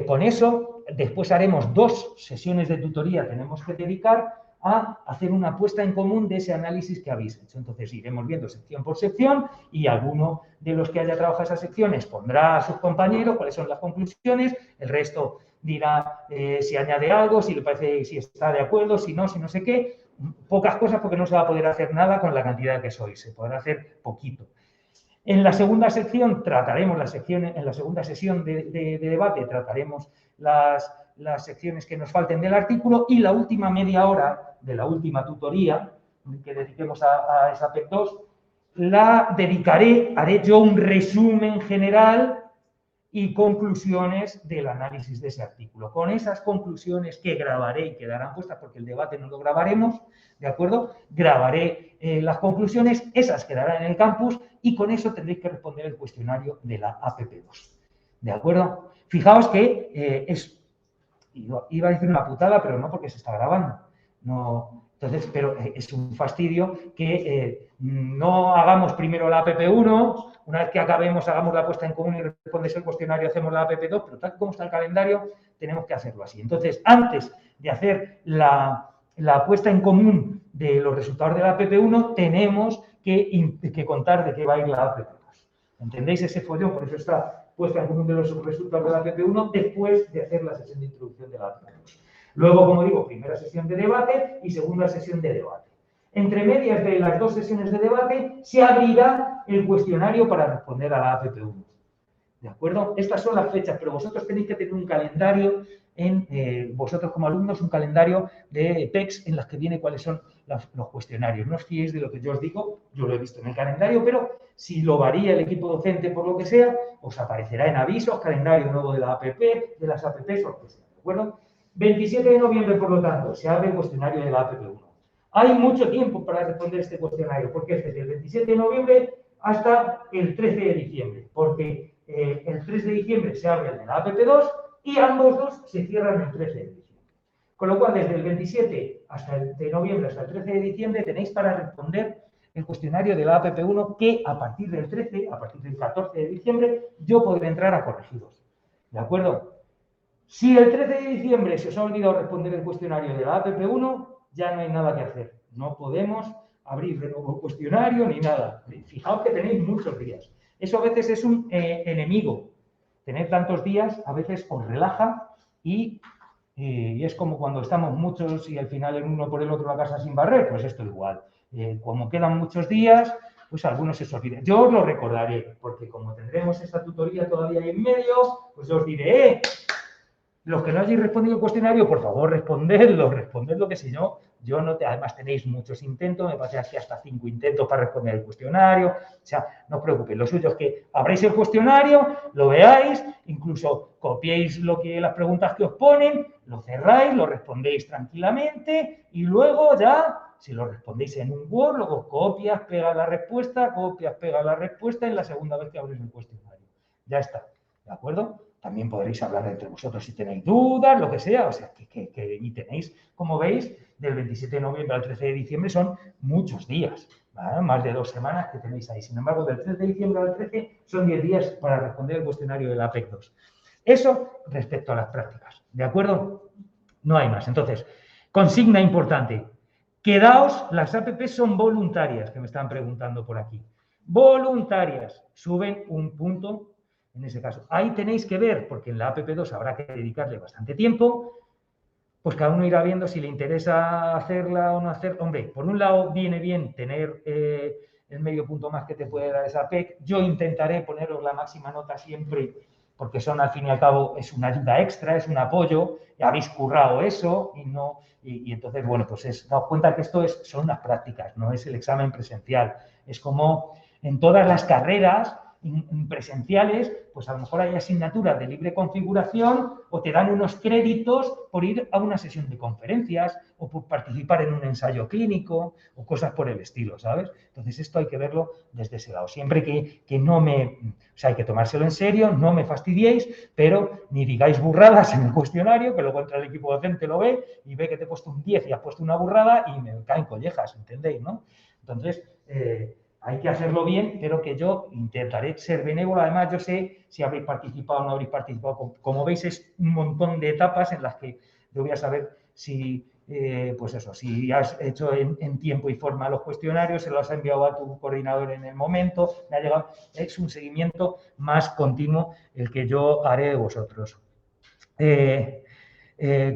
con eso, después haremos 2 sesiones de tutoría, tenemos que dedicar a hacer una puesta en común de ese análisis que habéis hecho. Entonces, iremos viendo sección por sección y alguno de los que haya trabajado esas secciones pondrá a sus compañeros cuáles son las conclusiones, el resto dirá si añade algo, si le parece, si está de acuerdo, si no sé qué. Pocas cosas porque no se va a poder hacer nada con la cantidad que sois, se podrá hacer poquito. En la segunda sección trataremos en la segunda sesión de debate trataremos las secciones que nos falten del artículo y la última media hora de la última tutoría que dediquemos a esa PEC 2 la haré yo un resumen general y conclusiones del análisis de ese artículo. Con esas conclusiones que grabaré y quedarán puestas, porque el debate no lo grabaremos, ¿de acuerdo? Grabaré las conclusiones, esas quedarán en el campus y con eso tendréis que responder el cuestionario de la APP2. ¿De acuerdo? Fijaos que iba a decir una putada, pero no porque se está grabando. No, entonces, pero es un fastidio que no hagamos primero la APP1, una vez que acabemos, hagamos la puesta en común y respondéis el cuestionario, hacemos la APP2, pero tal como está el calendario, tenemos que hacerlo así. Entonces, antes de hacer la puesta en común de los resultados de la APP1, tenemos que contar de qué va a ir la APP2. ¿Entendéis ese follón? Por eso está puesta en común de los resultados de la APP1 después de hacer la sesión de introducción de la APP2. Luego, como digo, primera sesión de debate y segunda sesión de debate. Entre medias de las 2 sesiones de debate se abrirá el cuestionario para responder a la APP1. ¿De acuerdo? Estas son las fechas, pero vosotros tenéis que tener un calendario, vosotros como alumnos, un calendario de PECs en las que viene cuáles son los cuestionarios. No os fiéis de lo que yo os digo, yo lo he visto en el calendario, pero si lo varía el equipo docente por lo que sea, os aparecerá en avisos, calendario nuevo de la APP, de las APPs o lo que sea. ¿De acuerdo? 27 de noviembre, por lo tanto, se abre el cuestionario de la APP1. Hay mucho tiempo para responder este cuestionario, porque es desde el 27 de noviembre hasta el 13 de diciembre, porque el 3 de diciembre se abre el de la APP2 y ambos dos se cierran el 13 de diciembre. Con lo cual, desde el 27 de noviembre hasta el 13 de diciembre tenéis para responder el cuestionario de la APP1 que a partir del 13, a partir del 14 de diciembre, yo podré entrar a corregiros. ¿De acuerdo? Si el 13 de diciembre se os ha olvidado responder el cuestionario de la APP1, ya no hay nada que hacer. No podemos abrir de nuevo el cuestionario ni nada. Fijaos que tenéis muchos días. Eso a veces es un enemigo. Tener tantos días a veces os relaja y es como cuando estamos muchos y al final el uno por el otro la casa sin barrer, pues esto igual. Como quedan muchos días, pues algunos se os olviden. Yo os lo recordaré, porque como tendremos esta tutoría todavía ahí en medio, pues yo os diré, los que no hayáis respondido el cuestionario, por favor, respondedlo, que si no, además tenéis muchos intentos, me parece que hasta 5 intentos para responder el cuestionario, o sea, no os preocupéis, lo suyo es que abráis el cuestionario, lo veáis, incluso copiéis las preguntas que os ponen, lo cerráis, lo respondéis tranquilamente y luego ya, si lo respondéis en un Word, luego copias, pegas la respuesta en la segunda vez que abrís el cuestionario. Ya está, ¿de acuerdo? También podréis hablar entre vosotros si tenéis dudas, lo que sea. O sea, y tenéis, como veis, del 27 de noviembre al 13 de diciembre son muchos días, ¿vale? Más de 2 semanas que tenéis ahí. Sin embargo, del 13 de diciembre al 13 son 10 días para responder el cuestionario de la APEC 2. Eso respecto a las prácticas, ¿de acuerdo? No hay más. Entonces, consigna importante. Quedaos, las APP son voluntarias, que me están preguntando por aquí. Voluntarias. Suben un punto. En ese caso, ahí tenéis que ver, porque en la APP2 habrá que dedicarle bastante tiempo, pues cada uno irá viendo si le interesa hacerla o no hacerla. Hombre, por un lado viene bien tener el medio punto más que te puede dar esa PEC. Yo intentaré poneros la máxima nota siempre, porque son al fin y al cabo, es una ayuda extra, es un apoyo, habéis currado eso y entonces, bueno, pues daos cuenta que esto son unas prácticas, no es el examen presencial. Es como en todas las carreras. presenciales, pues a lo mejor hay asignaturas de libre configuración o te dan unos créditos por ir a una sesión de conferencias o por participar en un ensayo clínico o cosas por el estilo, ¿sabes? Entonces esto hay que verlo desde ese lado. Siempre que no me... O sea, hay que tomárselo en serio, no me fastidiéis, pero ni digáis burradas en el cuestionario, que luego entra el equipo docente, lo ve y ve que te he puesto un 10 y has puesto una burrada y me caen collejas, ¿entendéis, no? Entonces, hay que hacerlo bien, pero que yo intentaré ser benévolo. Además, yo sé si habéis participado o no habréis participado. Como veis, es un montón de etapas en las que yo voy a saber si, pues eso, si has hecho en tiempo y forma los cuestionarios, se los has enviado a tu coordinador en el momento, me ha llegado. Es un seguimiento más continuo el que yo haré de vosotros.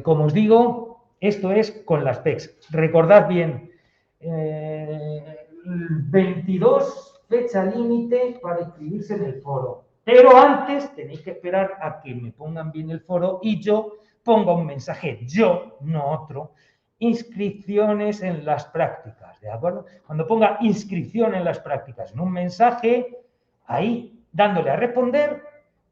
Como os digo, esto es con las PECs. Recordad bien, 22 fecha límite para inscribirse en el foro. Pero antes tenéis que esperar a que me pongan bien el foro y yo ponga un mensaje, yo, no otro, inscripciones en las prácticas, ¿de acuerdo? Cuando ponga inscripción en las prácticas en un mensaje, ahí dándole a responder,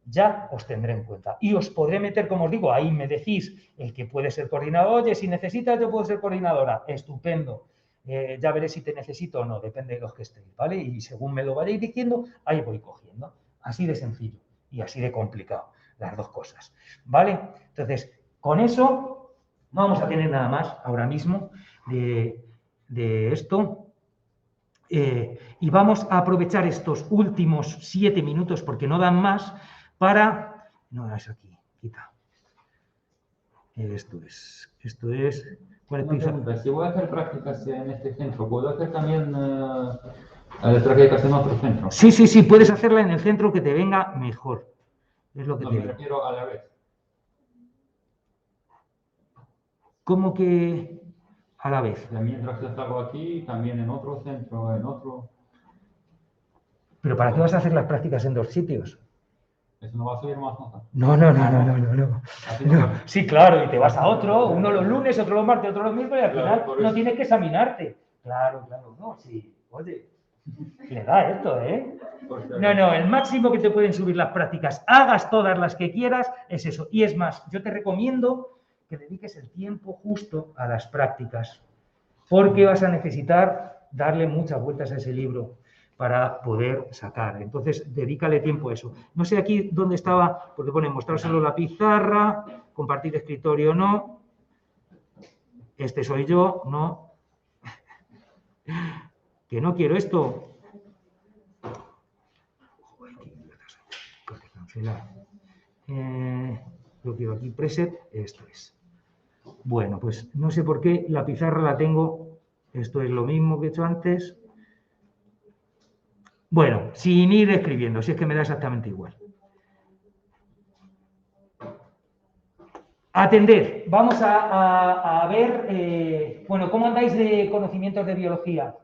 ya os tendré en cuenta. Y os podré meter, como os digo, ahí me decís el que puede ser coordinador. Oye, si necesitas, yo puedo ser coordinadora. Estupendo. Ya veré si te necesito o no, depende de los que estéis, ¿vale? Y según me lo vayáis diciendo, ahí voy cogiendo. Así de sencillo y así de complicado, las dos cosas, ¿vale? Entonces, con eso no vamos a tener nada más ahora mismo de esto. Y vamos a aprovechar estos últimos 7 minutos, porque no dan más, para... No, es aquí, quita. Esto es... Una pregunta, si voy a hacer prácticas en este centro, ¿puedo hacer también prácticas en otro centro? Sí, puedes hacerla en el centro que te venga mejor. Es lo que No, te me digo. refiero a la vez. ¿Cómo que a la vez? O sea, mientras las hago aquí, también en otro centro, en otro... ¿Pero para qué vas a hacer las prácticas en 2 sitios? ¿Eso no va a subir más nota? No. Así no. Sí, claro, y te vas a otro, uno los lunes, otro los martes, otro los miércoles, y al Claro, final por no eso. tienes que examinarte. Claro, no, sí. Oye, le da esto, ¿eh? No, el máximo que te pueden subir las prácticas, hagas todas las que quieras, es eso. Y es más, yo te recomiendo que dediques el tiempo justo a las prácticas, porque vas a necesitar darle muchas vueltas a ese libro para poder sacar. Entonces, dedícale tiempo a eso. No sé aquí dónde estaba, porque pone mostrárselo la pizarra, compartir escritorio, no. Este soy yo, no. Que no quiero esto. Cancelar. Lo quiero aquí, preset, esto es. Bueno, pues no sé por qué la pizarra la tengo, esto es lo mismo que he hecho antes. Bueno, sin ir escribiendo, si es que me da exactamente igual. Atended, vamos a ver, bueno, ¿cómo andáis de conocimientos de biología?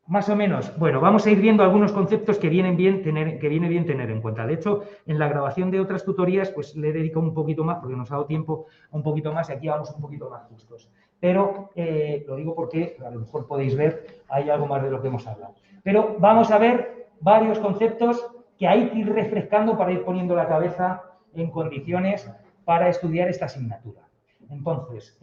Más o menos. Bueno, vamos a ir viendo algunos conceptos que viene bien tener en cuenta. De hecho, en la grabación de otras tutorías, pues le he dedicado un poquito más, porque nos ha dado tiempo un poquito más y aquí vamos un poquito más justos. Pero lo digo porque a lo mejor podéis ver, hay algo más de lo que hemos hablado. Pero vamos a ver varios conceptos que hay que ir refrescando para ir poniendo la cabeza en condiciones para estudiar esta asignatura. Entonces,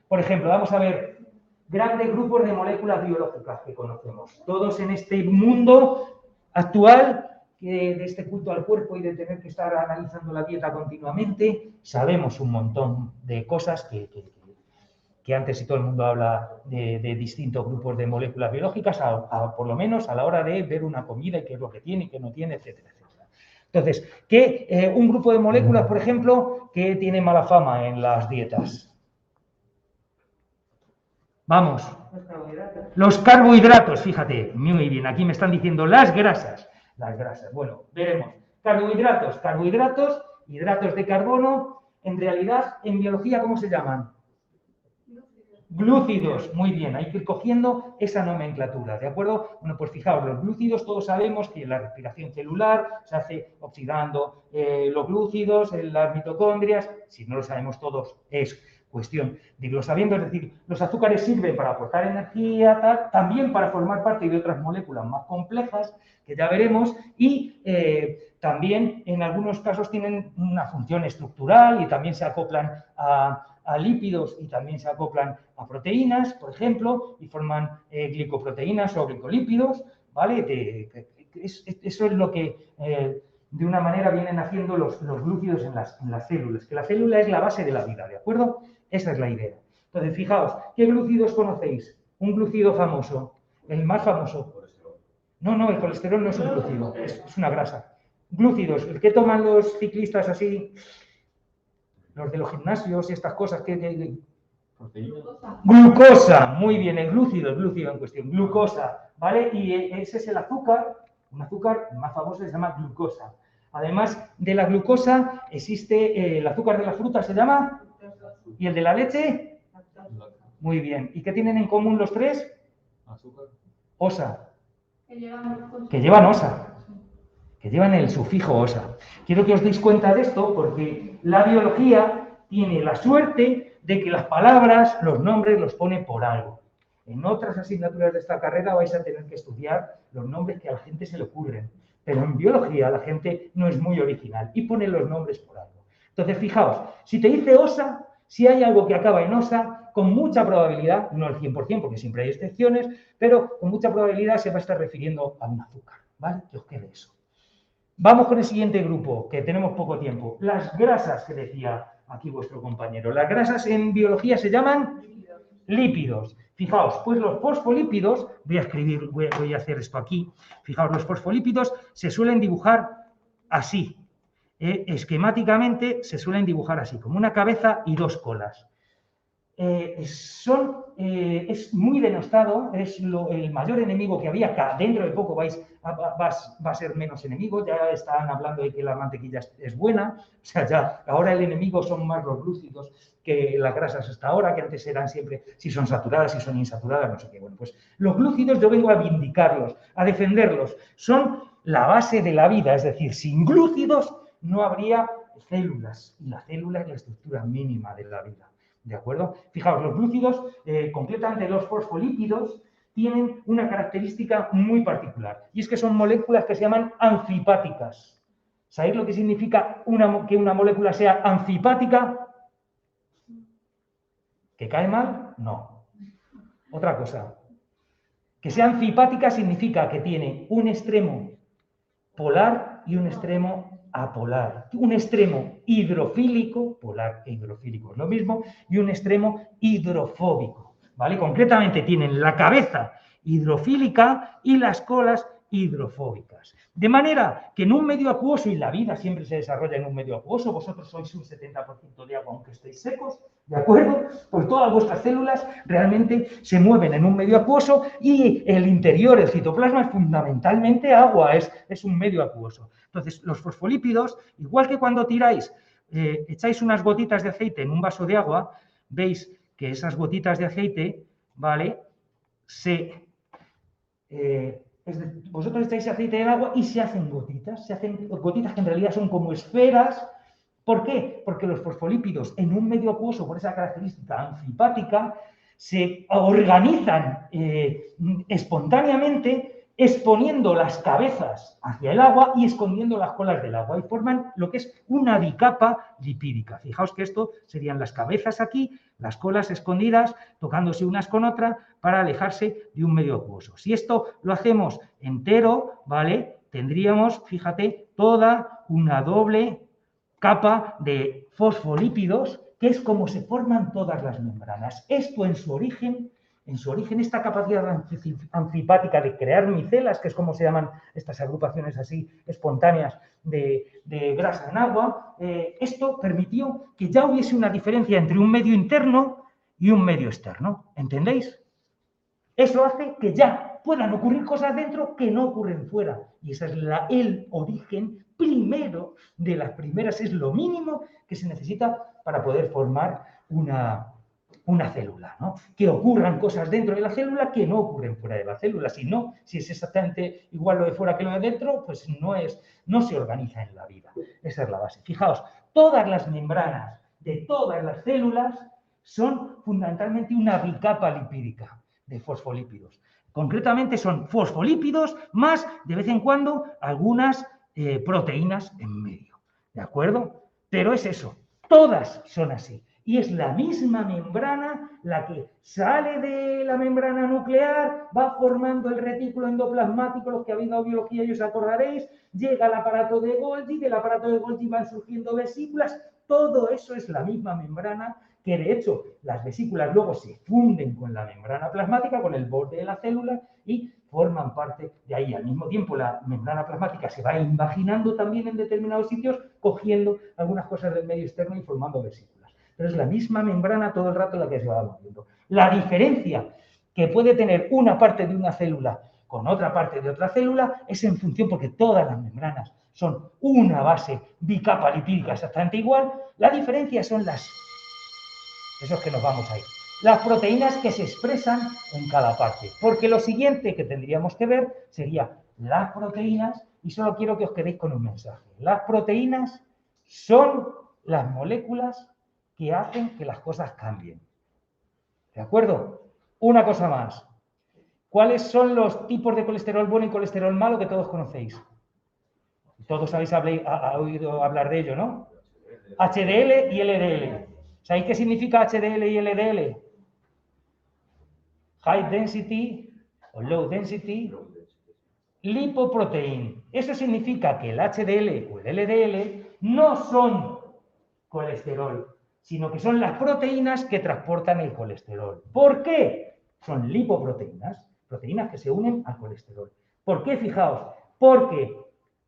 por ejemplo, vamos a ver grandes grupos de moléculas biológicas que conocemos. Todos en este mundo actual, de este culto al cuerpo y de tener que estar analizando la dieta continuamente, sabemos un montón de cosas que antes si todo el mundo habla de distintos grupos de moléculas biológicas, por lo menos a la hora de ver una comida y qué es lo que tiene y qué no tiene, etcétera, etcétera. Entonces, un grupo de moléculas, por ejemplo, que tiene mala fama en las dietas. Vamos. Los carbohidratos, fíjate, muy bien, aquí me están diciendo las grasas. Bueno, veremos. Carbohidratos, hidratos de carbono, en realidad, en biología, ¿cómo se llaman? Glúcidos, muy bien, hay que ir cogiendo esa nomenclatura, ¿de acuerdo? Bueno, pues fijaos, los glúcidos todos sabemos que la respiración celular se hace oxidando los glúcidos en las mitocondrias. Si no lo sabemos todos, es cuestión de irlo sabiendo, es decir, los azúcares sirven para aportar energía, también para formar parte de otras moléculas más complejas, que ya veremos, y también en algunos casos tienen una función estructural y también se acoplan a lípidos y también se acoplan a proteínas, por ejemplo, y forman glicoproteínas o glicolípidos, ¿vale? Eso es lo que de una manera vienen haciendo los glúcidos en las células, que la célula es la base de la vida, ¿de acuerdo? Esa es la idea. Entonces, fijaos, ¿qué glúcidos conocéis? Un glúcido famoso, el más famoso. No, el colesterol no es un glúcido, es una grasa. Glúcidos, el que toman los ciclistas así, los de los gimnasios y estas cosas Glucosa, muy bien, el glúcido en cuestión, glucosa, ¿vale? Y ese es el azúcar, un azúcar más famoso que se llama glucosa. Además de la glucosa, existe el azúcar de la fruta, ¿se llama? ¿Y el de la leche? Muy bien. ¿Y qué tienen en común los tres? Azúcar. Osa. Que llevan osa. Que llevan el sufijo osa. Quiero que os deis cuenta de esto porque la biología tiene la suerte de que las palabras, los nombres, los pone por algo. En otras asignaturas de esta carrera vais a tener que estudiar los nombres que a la gente se le ocurren. Pero en biología la gente no es muy original y pone los nombres por algo. Entonces, fijaos, si te dice osa, si hay algo que acaba en osa, con mucha probabilidad, no el 100%, porque siempre hay excepciones, pero con mucha probabilidad se va a estar refiriendo a un azúcar, ¿vale? Que os quede eso. Vamos con el siguiente grupo, que tenemos poco tiempo. Las grasas, que decía aquí vuestro compañero. Las grasas en biología se llaman lípidos. Fijaos, pues los fosfolípidos, voy a hacer esto aquí. Fijaos, los fosfolípidos se suelen dibujar así. Esquemáticamente se suelen dibujar así, como una cabeza y dos colas. Es muy denostado, es el mayor enemigo que había acá. Dentro de poco va a ser menos enemigo, ya están hablando de que la mantequilla es buena, o sea, ya ahora el enemigo son más los glúcidos que las grasas hasta ahora, que antes eran siempre si son saturadas, si son insaturadas, no sé qué. Bueno, pues los glúcidos yo vengo a vindicarlos, a defenderlos, son la base de la vida, es decir, sin glúcidos no habría células, y la célula es la estructura mínima de la vida. ¿De acuerdo? Fijaos, los glúcidos, concretamente los fosfolípidos, tienen una característica muy particular, y es que son moléculas que se llaman anfipáticas. ¿Sabéis lo que significa que una molécula sea anfipática? ¿Que cae mal? No. Otra cosa. Que sea anfipática significa que tiene un extremo polar y un extremo apolar. Un extremo hidrofílico, polar e hidrofílico es lo mismo, y un extremo hidrofóbico, ¿vale? Concretamente tienen la cabeza hidrofílica y las colas hidrofóbicas. De manera que en un medio acuoso, y la vida siempre se desarrolla en un medio acuoso, vosotros sois un 70% de agua aunque estéis secos, ¿de acuerdo? Pues todas vuestras células realmente se mueven en un medio acuoso y el interior, el citoplasma, es fundamentalmente agua, es un medio acuoso. Entonces, los fosfolípidos, igual que cuando tiráis, echáis unas gotitas de aceite en un vaso de agua, veis que esas gotitas de aceite, ¿vale? Vosotros echáis aceite en el agua y se hacen gotitas que en realidad son como esferas. ¿Por qué? Porque los fosfolípidos en un medio acuoso, por esa característica anfipática, se organizan espontáneamente, exponiendo las cabezas hacia el agua y escondiendo las colas del agua, y forman lo que es una bicapa lipídica. Fijaos que esto serían las cabezas aquí, las colas escondidas, tocándose unas con otras para alejarse de un medio acuoso. Si esto lo hacemos entero, ¿vale? Tendríamos, fíjate, toda una doble capa de fosfolípidos, que es como se forman todas las membranas. Esto en su origen, esta capacidad anfipática de crear micelas, que es como se llaman estas agrupaciones así espontáneas de grasa en agua, esto permitió que ya hubiese una diferencia entre un medio interno y un medio externo. ¿Entendéis? Eso hace que ya puedan ocurrir cosas dentro que no ocurren fuera. Y ese es el origen primero de las primeras, es lo mínimo que se necesita para poder formar una una célula, ¿no? Que ocurran cosas dentro de la célula que no ocurren fuera de la célula. Si no, si es exactamente igual lo de fuera que lo de dentro, pues no se organiza en la vida. Esa es la base. Fijaos, todas las membranas de todas las células son fundamentalmente una bicapa lipídica de fosfolípidos. Concretamente son fosfolípidos más, de vez en cuando, algunas proteínas en medio. ¿De acuerdo? Pero es eso. Todas son así. Y es la misma membrana la que sale de la membrana nuclear, va formando el retículo endoplasmático, los que habéis dado biología y os acordaréis, llega al aparato de Golgi, del aparato de Golgi van surgiendo vesículas, todo eso es la misma membrana que de hecho las vesículas luego se funden con la membrana plasmática, con el borde de la célula y forman parte de ahí. Al mismo tiempo la membrana plasmática se va invaginando también en determinados sitios, cogiendo algunas cosas del medio externo y formando vesículas. Pero es la misma membrana todo el rato la que se va moviendo. La diferencia que puede tener una parte de una célula con otra parte de otra célula es en función, porque todas las membranas son una base bicapa lipídica exactamente igual, la diferencia son eso es que nos vamos a ir, las proteínas que se expresan en cada parte. Porque lo siguiente que tendríamos que ver sería las proteínas, y solo quiero que os quedéis con un mensaje. Las proteínas son las moléculas que hacen que las cosas cambien. ¿De acuerdo? Una cosa más. ¿Cuáles son los tipos de colesterol bueno y colesterol malo que todos conocéis? Todos habéis oído hablar de ello, ¿no? HDL y LDL. ¿Sabéis qué significa HDL y LDL? High Density o Low Density Lipoprotein. Eso significa que el HDL o el LDL no son colesterol, sino que son las proteínas que transportan el colesterol. ¿Por qué? Son lipoproteínas, proteínas que se unen al colesterol. ¿Por qué? Fijaos, porque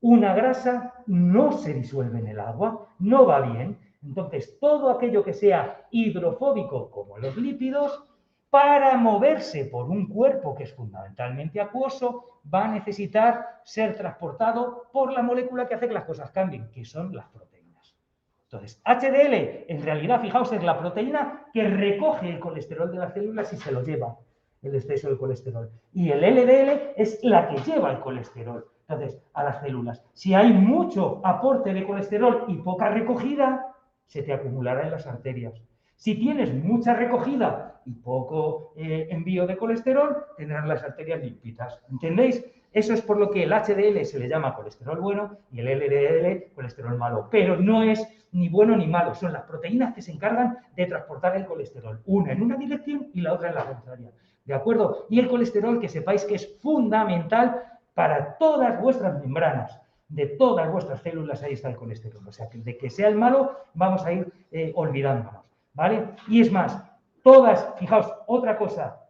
una grasa no se disuelve en el agua, no va bien. Entonces, todo aquello que sea hidrofóbico, como los lípidos, para moverse por un cuerpo que es fundamentalmente acuoso, va a necesitar ser transportado por la molécula que hace que las cosas cambien, que son las proteínas. Entonces, HDL, en realidad, fijaos, es la proteína que recoge el colesterol de las células y se lo lleva, el exceso de colesterol. Y el LDL es la que lleva el colesterol, entonces, a las células. Si hay mucho aporte de colesterol y poca recogida, se te acumulará en las arterias. Si tienes mucha recogida y poco envío de colesterol, tendrás las arterias limpitas. ¿Entendéis? Eso es por lo que el HDL se le llama colesterol bueno y el LDL colesterol malo. Pero no es ni bueno ni malo. Son las proteínas que se encargan de transportar el colesterol. Una en una dirección y la otra en la contraria. ¿De acuerdo? Y el colesterol, que sepáis que es fundamental para todas vuestras membranas. De todas vuestras células ahí está el colesterol. O sea, que de que sea el malo vamos a ir olvidándonos. ¿Vale? Y es más, todas, fijaos, otra cosa.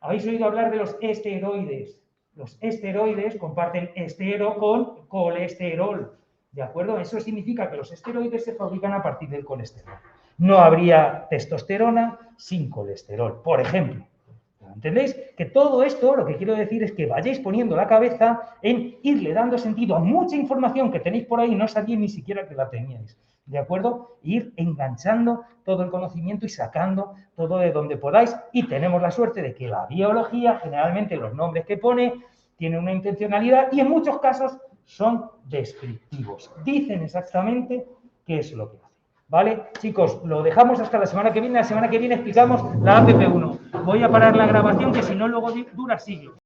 ¿Habéis oído hablar de los esteroides? Los esteroides comparten estero con colesterol. ¿De acuerdo? Eso significa que los esteroides se fabrican a partir del colesterol. No habría testosterona sin colesterol, por ejemplo. ¿Entendéis? Que todo esto, lo que quiero decir es que vayáis poniendo la cabeza en irle dando sentido a mucha información que tenéis por ahí, no sabíais ni siquiera que la teníais. ¿De acuerdo? Ir enganchando todo el conocimiento y sacando todo de donde podáis. Y tenemos la suerte de que la biología, generalmente los nombres que pone, tienen una intencionalidad y en muchos casos son descriptivos. Dicen exactamente qué es lo que hacen. ¿Vale? Chicos, lo dejamos hasta la semana que viene. La semana que viene explicamos la APP1. Voy a parar la grabación, que si no luego dura siglos.